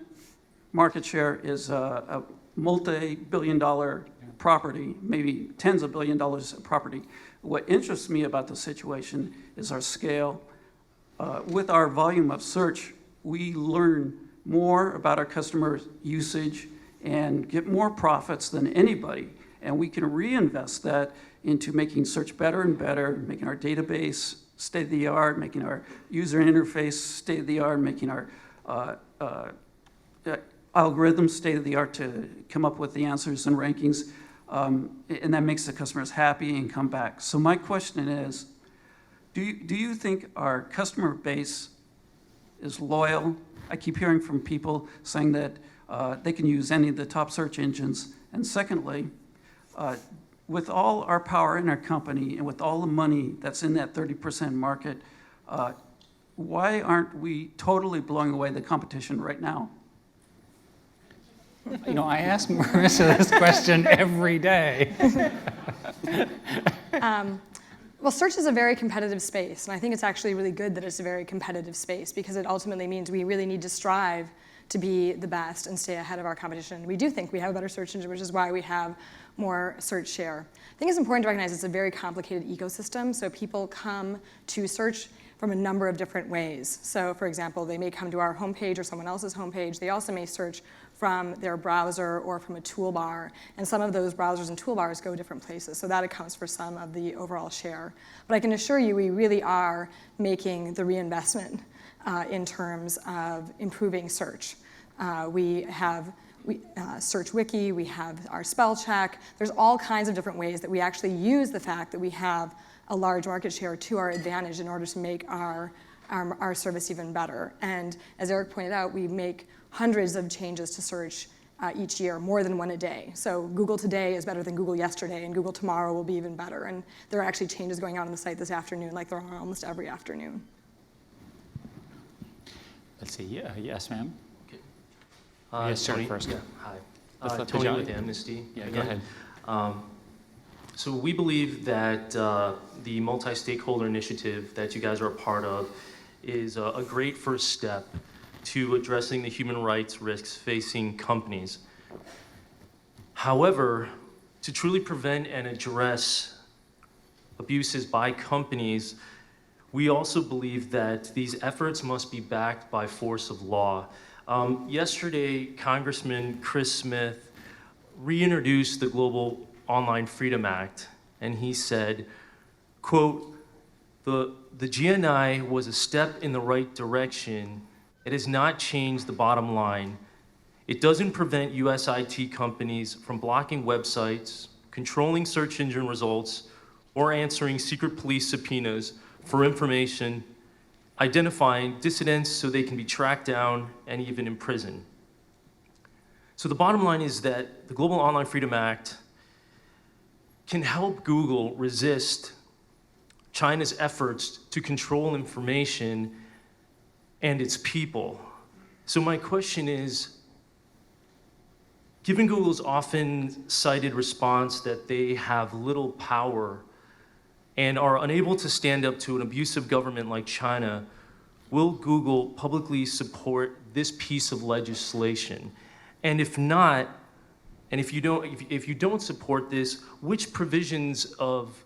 market share is a multi-billion-dollar property, maybe tens of billion dollars of property. What interests me about the situation is our scale. With our volume of search, we learn more about our customer usage and get more profits than anybody. And we can reinvest that into making search better and better, making our database state-of-the-art, making our user interface state-of-the-art, making our algorithms state-of-the-art to come up with the answers and rankings. And that makes the customers happy and come back. So my question is, do you think our customer base is loyal? I keep hearing from people saying that they can use any of the top search engines. And secondly, with all our power in our company and with all the money that's in that 30% market, why aren't we totally blowing away the competition right now? I ask Marissa this question every day. Well, search is a very competitive space, and I think it's actually really good that it's a very competitive space because it ultimately means we really need to strive to be the best and stay ahead of our competition. We do think we have a better search engine, which is why we have more search share. I think it's important to recognize it's a very complicated ecosystem, so people come to search from a number of different ways. So for example, they may come to our homepage or someone else's homepage. They also may search from their browser or from a toolbar, and some of those browsers and toolbars go different places, so that accounts for some of the overall share. But I can assure you we really are making the reinvestment in terms of improving search. We have Search Wiki, we have our spell check. There's all kinds of different ways that we actually use the fact that we have a large market share to our advantage in order to make our service even better. And as Eric pointed out, we make hundreds of changes to search each year, more than one a day. So Google today is better than Google yesterday, and Google tomorrow will be even better. And there are actually changes going on the site this afternoon, like there are almost every afternoon. Let's see, yes, ma'am. Yes, Tony, first. Yeah. Hi. Tony with Amnesty. Yeah, again. go ahead. So we believe that the multi-stakeholder initiative that you guys are a part of is a great first step to addressing the human rights risks facing companies. However, to truly prevent and address abuses by companies, we also believe that these efforts must be backed by force of law. Yesterday, Congressman Chris Smith reintroduced the Global Online Freedom Act, and he said, quote, the GNI was a step in the right direction. It has not changed the bottom line. It doesn't prevent US IT companies from blocking websites, controlling search engine results, or answering secret police subpoenas for information, identifying dissidents so they can be tracked down and even imprisoned. So the bottom line is that the Global Online Freedom Act can help Google resist China's efforts to control information and its people. So my question is, given Google's often cited response that they have little power and are unable to stand up to an abusive government like China, will Google publicly support this piece of legislation? And if not, and if you don't support this, which provisions of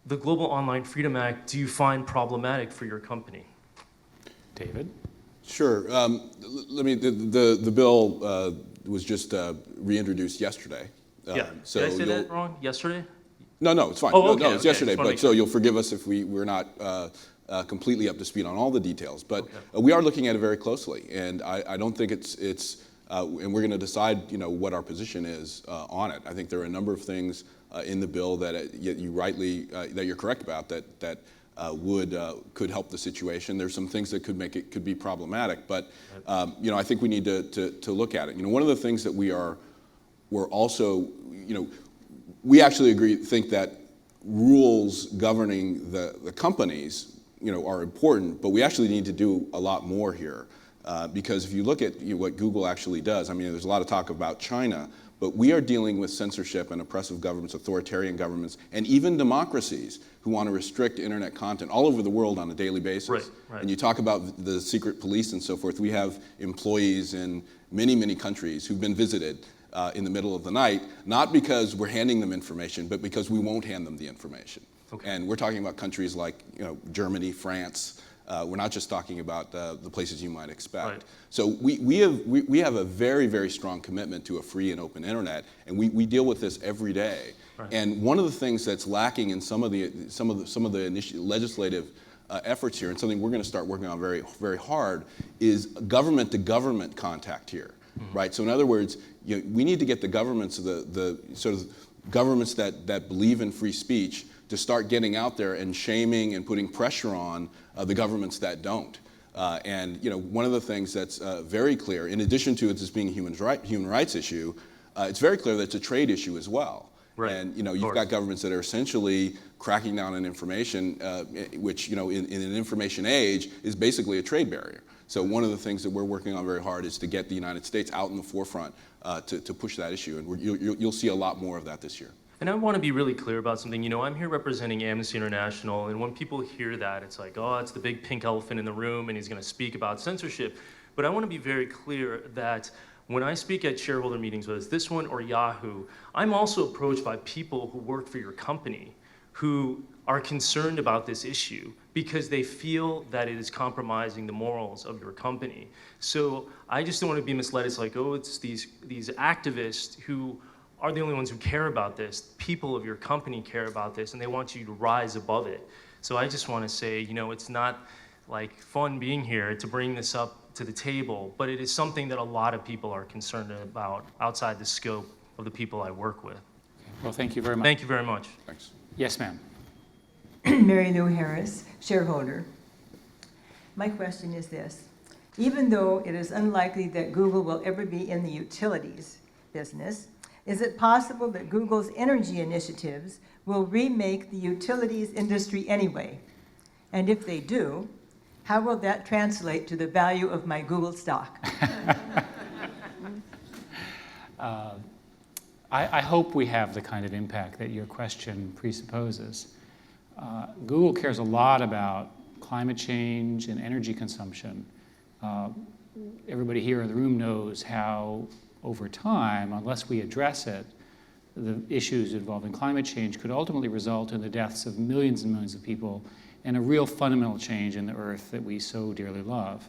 the Global Online Freedom Act do you find problematic for your company? David? Sure. The bill was just reintroduced yesterday. Yeah. So did I say that wrong? Yesterday? No, it's fine. Oh, okay, no, it's okay. yesterday. But so sure. you'll forgive us if we're not completely up to speed on all the details. But we are looking at it very closely, and I don't think it's and we're going to decide, what our position is on it. I think there are a number of things in the bill that you rightly that you're correct about that could help the situation. There's some things that could be problematic, but I think we need to look at it. One of the things that we're also, we actually think that rules governing the companies, are important, but we actually need to do a lot more here. Because if you look at what Google actually does, there's a lot of talk about China, but we are dealing with censorship and oppressive governments, authoritarian governments, and even democracies who want to restrict internet content all over the world on a daily basis. Right. And you talk about the secret police and so forth. We have employees in many, many countries who've been visited in the middle of the night, not because we're handing them information, but because we won't hand them the information. Okay. And we're talking about countries like Germany, France. We're not just talking about the places you might expect. Right. So we have a very, very strong commitment to a free and open internet, and we deal with this every day. Right. And one of the things that's lacking in some of the legislative efforts here, and something we're going to start working on very, very hard, is government-to-government contact here. Mm-hmm. Right. So in other words, we need to get the governments, the sort of governments that believe in free speech, to start getting out there and shaming and putting pressure on the governments that don't. And one of the things that's very clear, in addition to it just being a human rights issue, it's very clear that it's a trade issue as well. Right. And you've got governments that are essentially cracking down on information, which in an information age is basically a trade barrier. So one of the things that we're working on very hard is to get the United States out in the forefront to push that issue, and you'll see a lot more of that this year. And I want to be really clear about something. I'm here representing Amnesty International, and when people hear that, it's like, oh, it's the big pink elephant in the room, and he's going to speak about censorship. But I want to be very clear that when I speak at shareholder meetings, whether it's this one or Yahoo, I'm also approached by people who work for your company who are concerned about this issue because they feel that it is compromising the morals of your company. So I just don't want to be misled. It's like, oh, it's these activists who are the only ones who care about this. People of your company care about this, and they want you to rise above it. So I just want to say, you know, it's not like fun being here to bring this up to the table, but it is something that a lot of people are concerned about outside the scope of the people I work with. Well, thank you very much. Thank you very much. Thanks. Yes, ma'am. Mary Lou Harris, shareholder. My question is this. Even though it is unlikely that Google will ever be in the utilities business, is it possible that Google's energy initiatives will remake the utilities industry anyway? And if they do, how will that translate to the value of my Google stock? I hope we have the kind of impact that your question presupposes. Google cares a lot about climate change and energy consumption. Everybody here in the room knows how, over time, unless we address it, the issues involving climate change could ultimately result in the deaths of millions and millions of people and a real fundamental change in the earth that we so dearly love.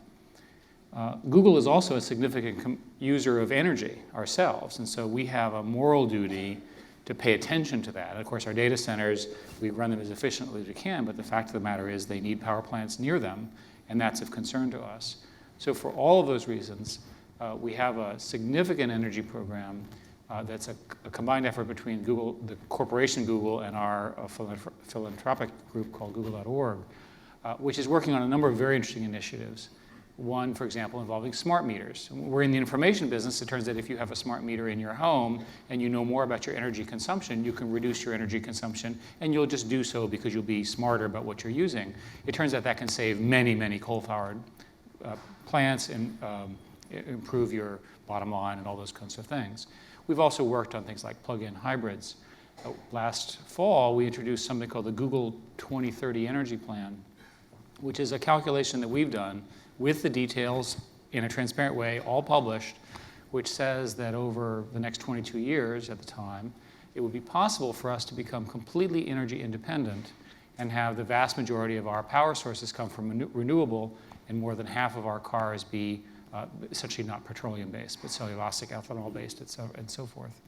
Google is also a significant user of energy ourselves, and so we have a moral duty to pay attention to that. And of course, our data centers, we run them as efficiently as we can, but the fact of the matter is they need power plants near them, and that's of concern to us. So for all of those reasons, we have a significant energy program that's a combined effort between Google, the corporation Google, and our philanthropic group called Google.org, which is working on a number of very interesting initiatives. One, for example, involving smart meters. We're in the information business. It turns out if you have a smart meter in your home and you know more about your energy consumption, you can reduce your energy consumption, and you'll just do so because you'll be smarter about what you're using. It turns out that can save many, many coal-fired plants and improve your bottom line and all those kinds of things. We've also worked on things like plug-in hybrids. Last fall, we introduced something called the Google 2030 Energy Plan, which is a calculation that we've done with the details in a transparent way, all published, which says that over the next 22 years at the time, it would be possible for us to become completely energy independent and have the vast majority of our power sources come from renewable, and more than half of our cars be essentially not petroleum-based, but cellulosic, ethanol-based, and so forth.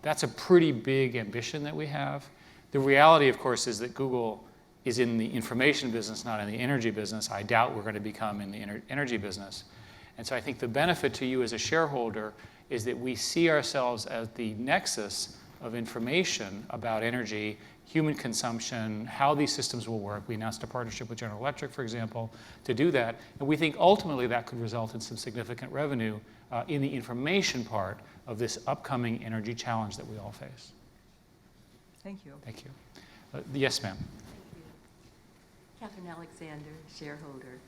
That's a pretty big ambition that we have. The reality, of course, is that Google is in the information business, not in the energy business. I doubt we're going to become in the energy business. And so I think the benefit to you as a shareholder is that we see ourselves as the nexus of information about energy, human consumption, how these systems will work. We announced a partnership with General Electric, for example, to do that. And we think ultimately that could result in some significant revenue in the information part of this upcoming energy challenge that we all face. Thank you. Thank you. Yes, ma'am. Catherine Alexander, shareholder.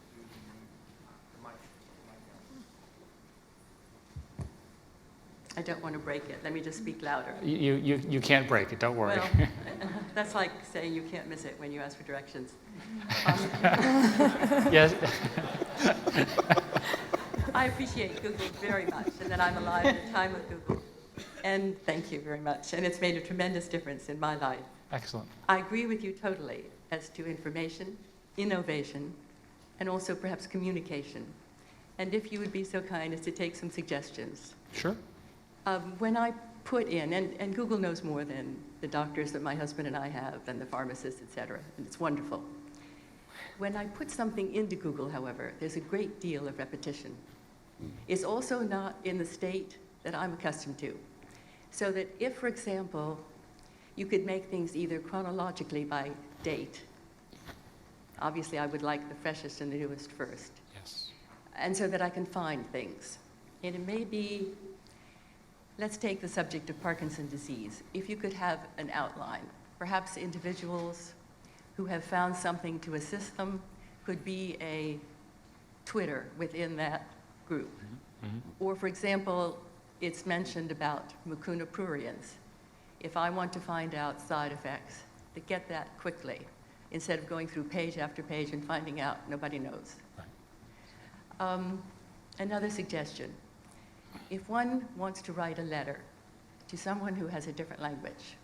I don't want to break it. Let me just speak louder. You can't break it. Don't worry. Well, that's like saying you can't miss it when you ask for directions. Yes. I appreciate Google very much, and that I'm alive at the time of Google. And thank you very much. And it's made a tremendous difference in my life. Excellent. I agree with you totally as to information, innovation, and also perhaps communication. And if you would be so kind as to take some suggestions. Sure. When I put in, and Google knows more than the doctors that my husband and I have, and the pharmacists, et cetera, and it's wonderful. When I put something into Google, however, there's a great deal of repetition. It's also not in the state that I'm accustomed to. So that if, for example, you could make things either chronologically by date. Obviously, I would like the freshest and the newest first. Yes. And so that I can find things. And it may be, let's take the subject of Parkinson's disease. If you could have an outline, perhaps individuals who have found something to assist them could be a Twitter within that group. Mm-hmm. Or, for example, it's mentioned about mucuna pruriens. If I want to find out side effects, to get that quickly, instead of going through page after page and finding out nobody knows. Right. Another suggestion. If one wants to write a letter to someone who has a different language,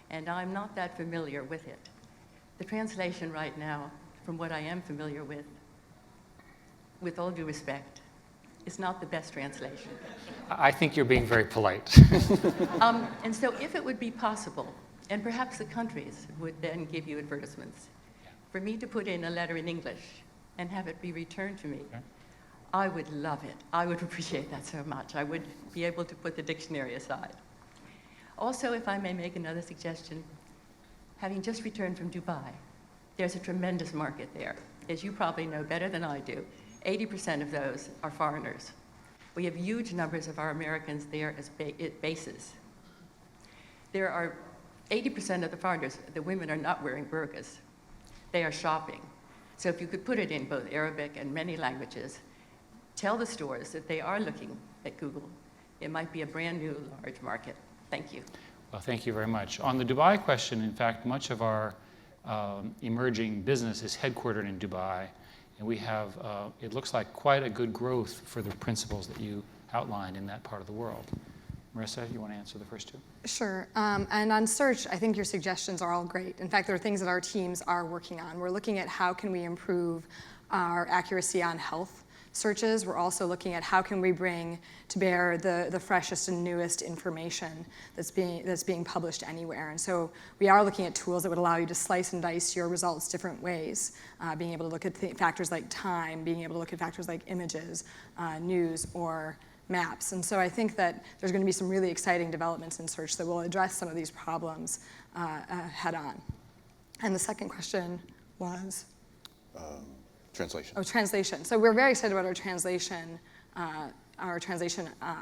and I'm not that familiar with it, the translation right now, from what I am familiar with all due respect, is not the best translation. I think you're being very polite. And so if it would be possible, and perhaps the countries would then give you advertisements, for me to put in a letter in English and have it be returned to me, I would love it. I would appreciate that so much. I would be able to put the dictionary aside. Also, if I may make another suggestion, having just returned from Dubai, there's a tremendous market there. As you probably know better than I do, 80% of those are foreigners. We have huge numbers of our Americans there as bases. There are 80% of the foreigners, the women are not wearing burqas. They are shopping. So if you could put it in both Arabic and many languages, tell the stores that they are looking at Google. It might be a brand new large market. Thank you. Well, thank you very much. On the Dubai question, in fact, much of our emerging business is headquartered in Dubai, and we have, it looks like, quite a good growth for the principles that you outlined in that part of the world. Marissa, you want to answer the first two? Sure. And on search, I think your suggestions are all great. In fact, there are things that our teams are working on. We're looking at how can we improve our accuracy on health searches. We're also looking at how can we bring to bear the freshest and newest information that's being published anywhere. And so we are looking at tools that would allow you to slice and dice your results different ways, being able to look at factors like time, being able to look at factors like images, news, or maps. And so I think that there's going to be some really exciting developments in search that will address some of these problems head on. And the second question was? Translation. Oh, translation. So we're very excited about our translation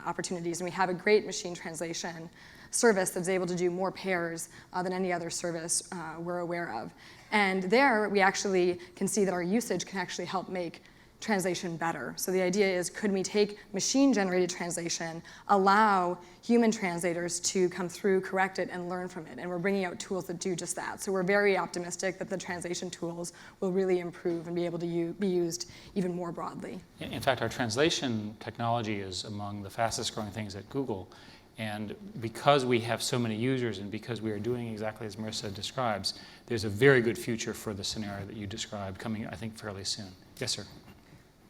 opportunities, and we have a great machine translation service that's able to do more pairs than any other service we're aware of. And there, we actually can see that our usage can actually help make translation better. So the idea is, could we take machine-generated translation, allow human translators to come through, correct it, and learn from it? And we're bringing out tools that do just that. So we're very optimistic that the translation tools will really improve and be able to be used even more broadly. In fact, our translation technology is among the fastest growing things at Google. And because we have so many users and because we are doing exactly as Marissa describes, there's a very good future for the scenario that you described coming, I think, fairly soon. Yes, sir.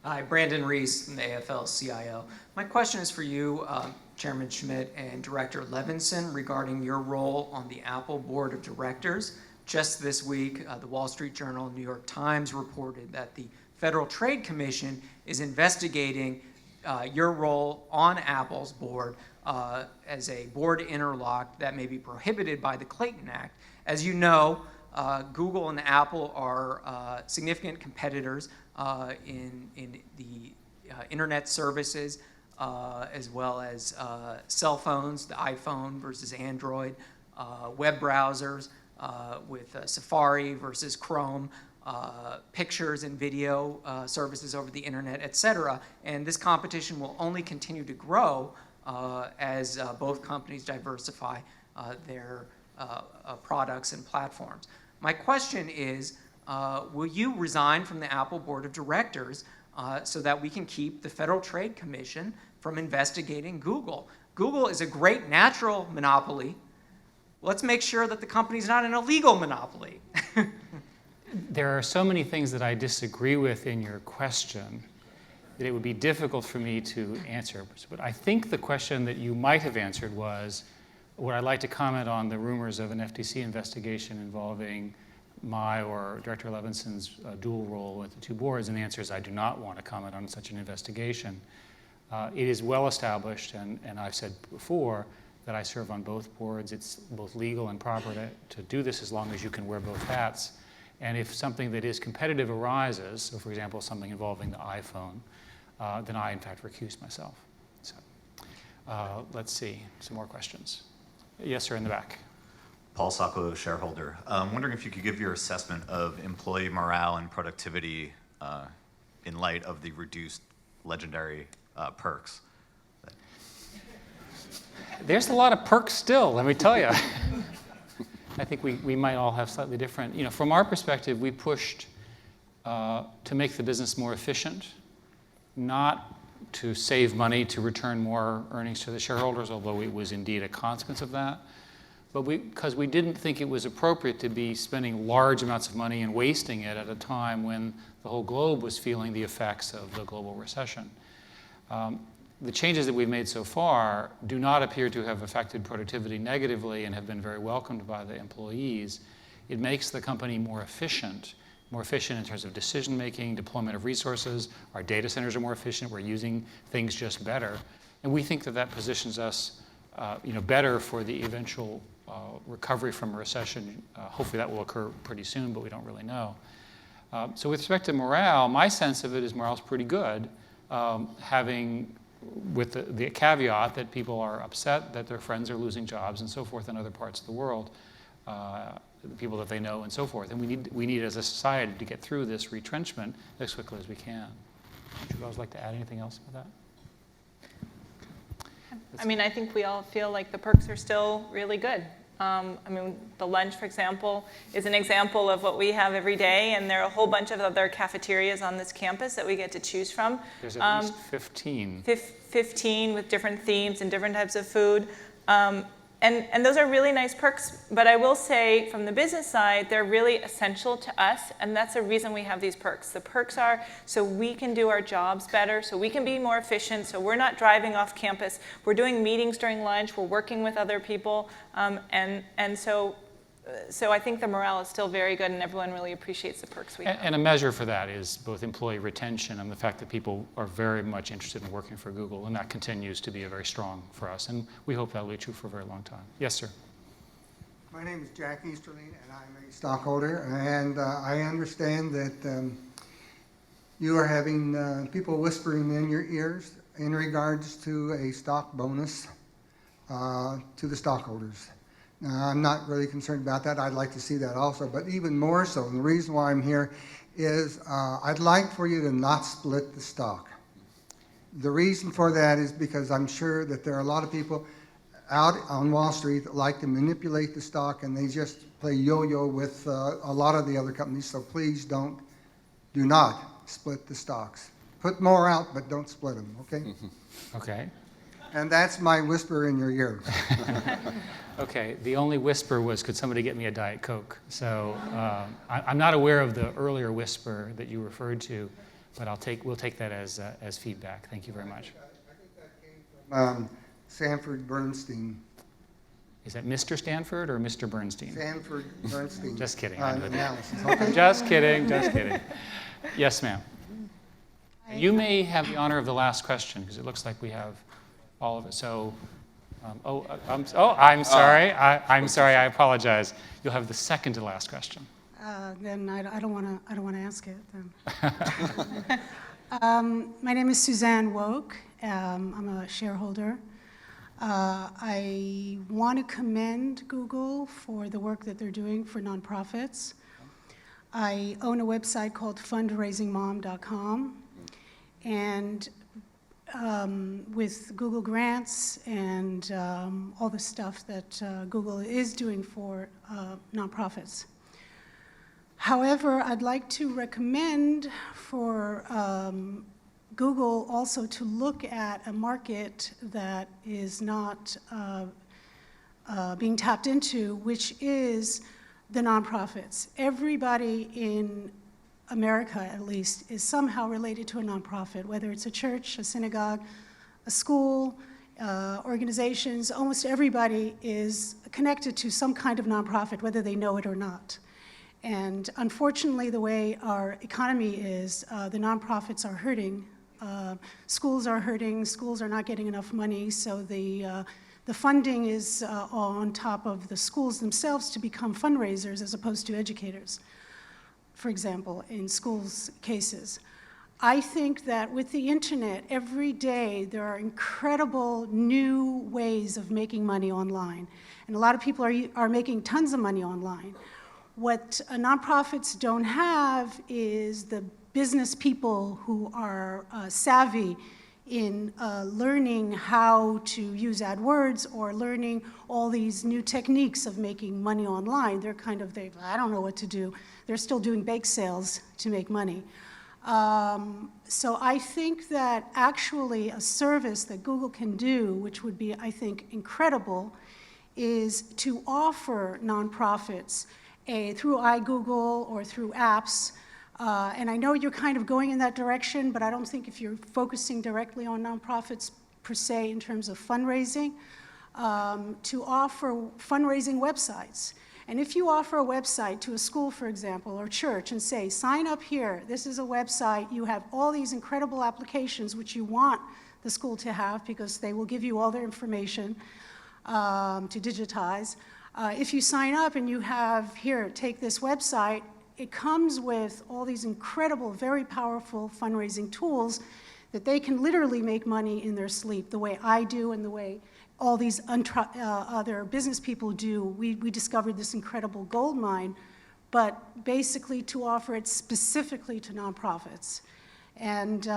Hi, Brandon Reese from the Afl-Cio. My question is for you, Chairman Schmidt and Director Levinson, regarding your role on the Apple Board of Directors. Just this week, the Wall Street Journal and New York Times reported that the Federal Trade Commission is investigating your role on Apple's board as a board interlock that may be prohibited by the Clayton Act. As you know, Google and Apple are significant competitors in the internet services, as well as cell phones, the iPhone versus Android, web browsers with Safari versus Chrome, pictures and video services over the internet, etc. And this competition will only continue to grow as both companies diversify their products and platforms. My question is, will you resign from the Apple Board of Directors so that we can keep the Federal Trade Commission from investigating Google? Google is a great natural monopoly. Let's make sure that the company's not an illegal monopoly. There are so many things that I disagree with in your question that it would be difficult for me to answer. But I think the question that you might have answered was, would I like to comment on the rumors of an FTC investigation involving my or Director Levinson's dual role with the two boards? And the answer is I do not want to comment on such an investigation. It is well established, and I've said before, that I serve on both boards. It's both legal and proper to do this as long as you can wear both hats. And if something that is competitive arises, so for example, something involving the iPhone, then I, in fact, recuse myself. So let's see, some more questions. Yes, sir, in the back. Paul Sacco, shareholder. I'm wondering if you could give your assessment of employee morale and productivity in light of the reduced legendary perks. There's a lot of perks still, let me tell you. I think we might all have slightly different, from our perspective, we pushed to make the business more efficient, not to save money, to return more earnings to the shareholders, although it was indeed a consequence of that. But because we didn't think it was appropriate to be spending large amounts of money and wasting it at a time when the whole globe was feeling the effects of the global recession. The changes that we've made so far do not appear to have affected productivity negatively and have been very welcomed by the employees. It makes the company more efficient in terms of decision-making, deployment of resources. Our data centers are more efficient. We're using things just better. And we think that that positions us better for the eventual recovery from a recession. Hopefully that will occur pretty soon, but we don't really know. So with respect to morale, my sense of it is morale's pretty good, with the caveat that people are upset that their friends are losing jobs and so forth in other parts of the world, the people that they know and so forth. And we need as a society to get through this retrenchment as quickly as we can. Would you guys like to add anything else about that? I mean, I think we all feel like the perks are still really good. The lunch, for example, is an example of what we have every day, and there are a whole bunch of other cafeterias on this campus that we get to choose from. There's at least 15. 15 with different themes and different types of food. And those are really nice perks, but I will say from the business side, they're really essential to us, and that's the reason we have these perks. The perks are so we can do our jobs better, so we can be more efficient, so we're not driving off campus. We're doing meetings during lunch, we're working with other people, and so I think the morale is still very good, and everyone really appreciates the perks we have. And a measure for that is both employee retention and the fact that people are very much interested in working for Google, and that continues to be very strong for us. And we hope that will be true for a very long time. Yes, sir. My name is Jack Easterling, and I'm a stockholder. And I understand that you are having people whispering in your ears in regards to a stock bonus to the stockholders. I'm not really concerned about that. I'd like to see that also, but even more so, and the reason why I'm here is I'd like for you to not split the stock. The reason for that is because I'm sure that there are a lot of people out on Wall Street that like to manipulate the stock, and they just play yo-yo with a lot of the other companies, so please do not split the stocks. Put more out, but don't split them, okay? Okay. And that's my whisper in your ear. Okay, the only whisper was, could somebody get me a Diet Coke? So I'm not aware of the earlier whisper that you referred to, but we'll take that as feedback. Thank you very much. I think that came from Sanford Bernstein. Is that Mr. Stanford or Mr. Bernstein? Sanford Bernstein. Just kidding. Analysis. Okay. Just kidding, just kidding. Yes, ma'am. You may have the honor of the last question, because it looks like we have all of it. So. I'm sorry. I'm sorry. I apologize. You'll have the second to last question. Then I don't want to ask it. Then. My name is Suzanne Woke. I'm a shareholder. I want to commend Google for the work that they're doing for nonprofits. I own a website called fundraisingmom.com, and with Google Grants and all the stuff that Google is doing for nonprofits. However, I'd like to recommend for Google also to look at a market that is not being tapped into, which is the nonprofits. Everybody in America, at least, is somehow related to a nonprofit, whether it's a church, a synagogue, a school, organizations. Almost everybody is connected to some kind of nonprofit, whether they know it or not. And unfortunately, the way our economy is, the nonprofits are hurting. Schools are hurting. Schools are not getting enough money, so the funding is on top of the schools themselves to become fundraisers as opposed to educators. For example, in schools' cases. I think that with the internet, every day there are incredible new ways of making money online. And a lot of people are making tons of money online. What nonprofits don't have is the business people who are savvy in learning how to use AdWords or learning all these new techniques of making money online. They're I don't know what to do. They're still doing bake sales to make money. So I think that actually a service that Google can do, which would be, I think, incredible, is to offer nonprofits through iGoogle or through apps. And I know you're kind of going in that direction, but I don't think if you're focusing directly on nonprofits per se in terms of fundraising, to offer fundraising websites. And if you offer a website to a school, for example, or church, and say, sign up here, this is a website, you have all these incredible applications which you want the school to have because they will give you all their information to digitize. If you sign up and you have, here, take this website, it comes with all these incredible, very powerful fundraising tools that they can literally make money in their sleep, the way I do and the way all these other business people do. We discovered this incredible gold mine, but basically to offer it specifically to nonprofits. And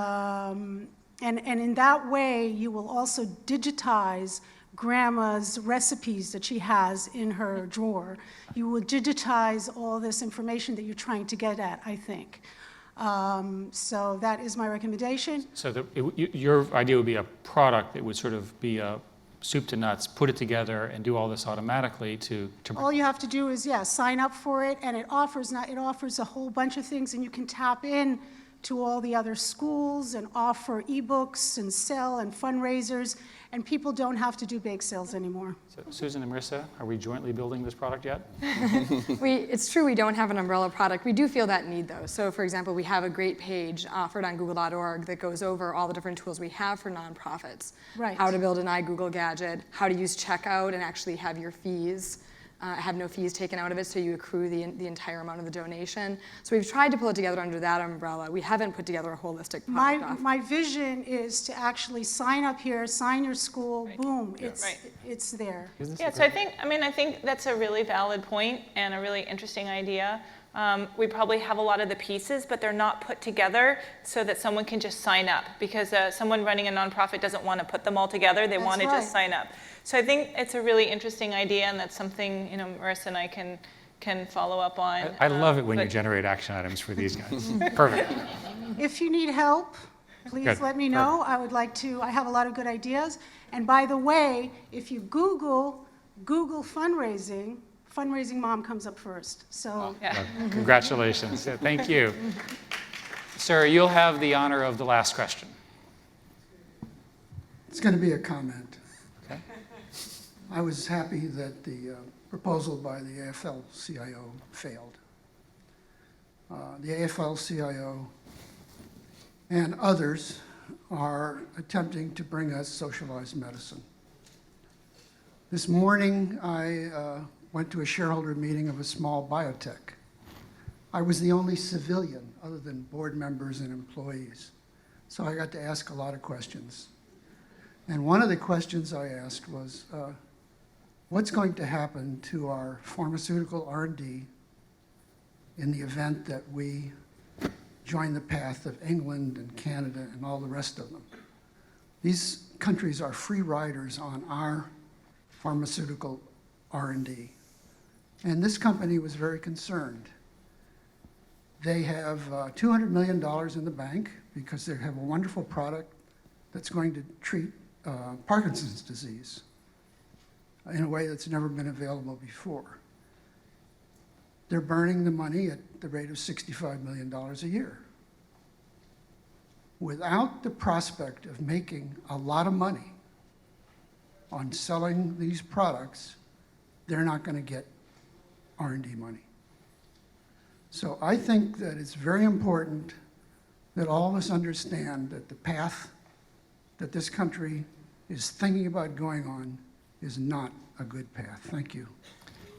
in that way, you will also digitize grandma's recipes that she has in her drawer. You will digitize all this information that you're trying to get at, I think. So that is my recommendation. So your idea would be a product that would sort of be a soup to nuts, put it together and do all this automatically to all you have to do is, sign up for it, and it offers a whole bunch of things, and you can tap in to all the other schools and offer ebooks and sell and fundraisers, and people don't have to do bake sales anymore. So, Susan and Marissa, are we jointly building this product yet? It's true we don't have an umbrella product. We do feel that need, though. So, for example, we have a great page offered on google.org that goes over all the different tools we have for nonprofits. Right. How to build an iGoogle gadget, how to use checkout and actually have your fees, have no fees taken out of it, so you accrue the entire amount of the donation. So we've tried to pull it together under that umbrella. We haven't put together a holistic product offering. My vision is to actually sign up here, sign your school, boom, it's there. Yeah, so I think that's a really valid point and a really interesting idea. We probably have a lot of the pieces, but they're not put together so that someone can just sign up, because someone running a nonprofit doesn't want to put them all together. They want to just sign up. So I think it's a really interesting idea, and that's something Marissa and I can follow up on. I love it when you generate action items for these guys. Perfect. If you need help, please let me know. I have a lot of good ideas. And by the way, if you Google fundraising mom comes up first. So Congratulations. Thank you. Sir, you'll have the honor of the last question. It's going to be a comment. Okay. I was happy that the proposal by the Afl-Cio failed. The Afl-Cio and others are attempting to bring us socialized medicine. This morning, I went to a shareholder meeting of a small biotech. I was the only civilian other than board members and employees, so I got to ask a lot of questions. And one of the questions I asked was, what's going to happen to our pharmaceutical R&D in the event that we join the path of England and Canada and all the rest of them? These countries are free riders on our pharmaceutical R&D. And this company was very concerned. They have $200 million in the bank because they have a wonderful product that's going to treat Parkinson's disease in a way that's never been available before. They're burning the money at the rate of $65 million a year. Without the prospect of making a lot of money on selling these products, they're not going to get R&D money. So I think that it's very important that all of us understand that the path that this country is thinking about going on is not a good path. Thank you.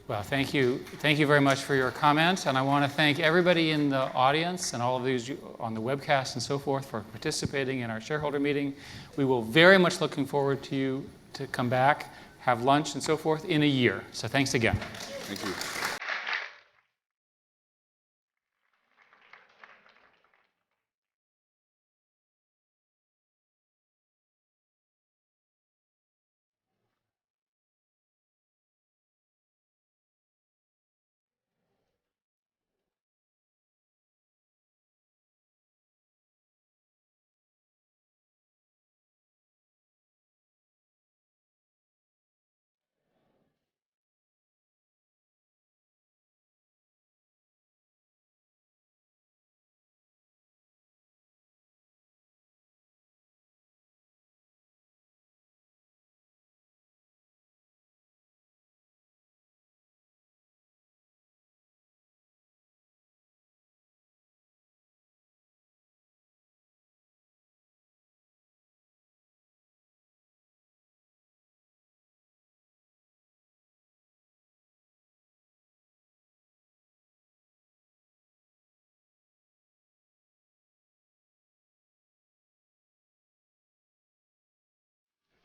Well, thank you. Thank you very much for your comments. And I want to thank everybody in the audience and all of these on the webcast and so forth for participating in our shareholder meeting. We will very much looking forward to you to come back, have lunch and so forth in a year. So thanks again. Thank you.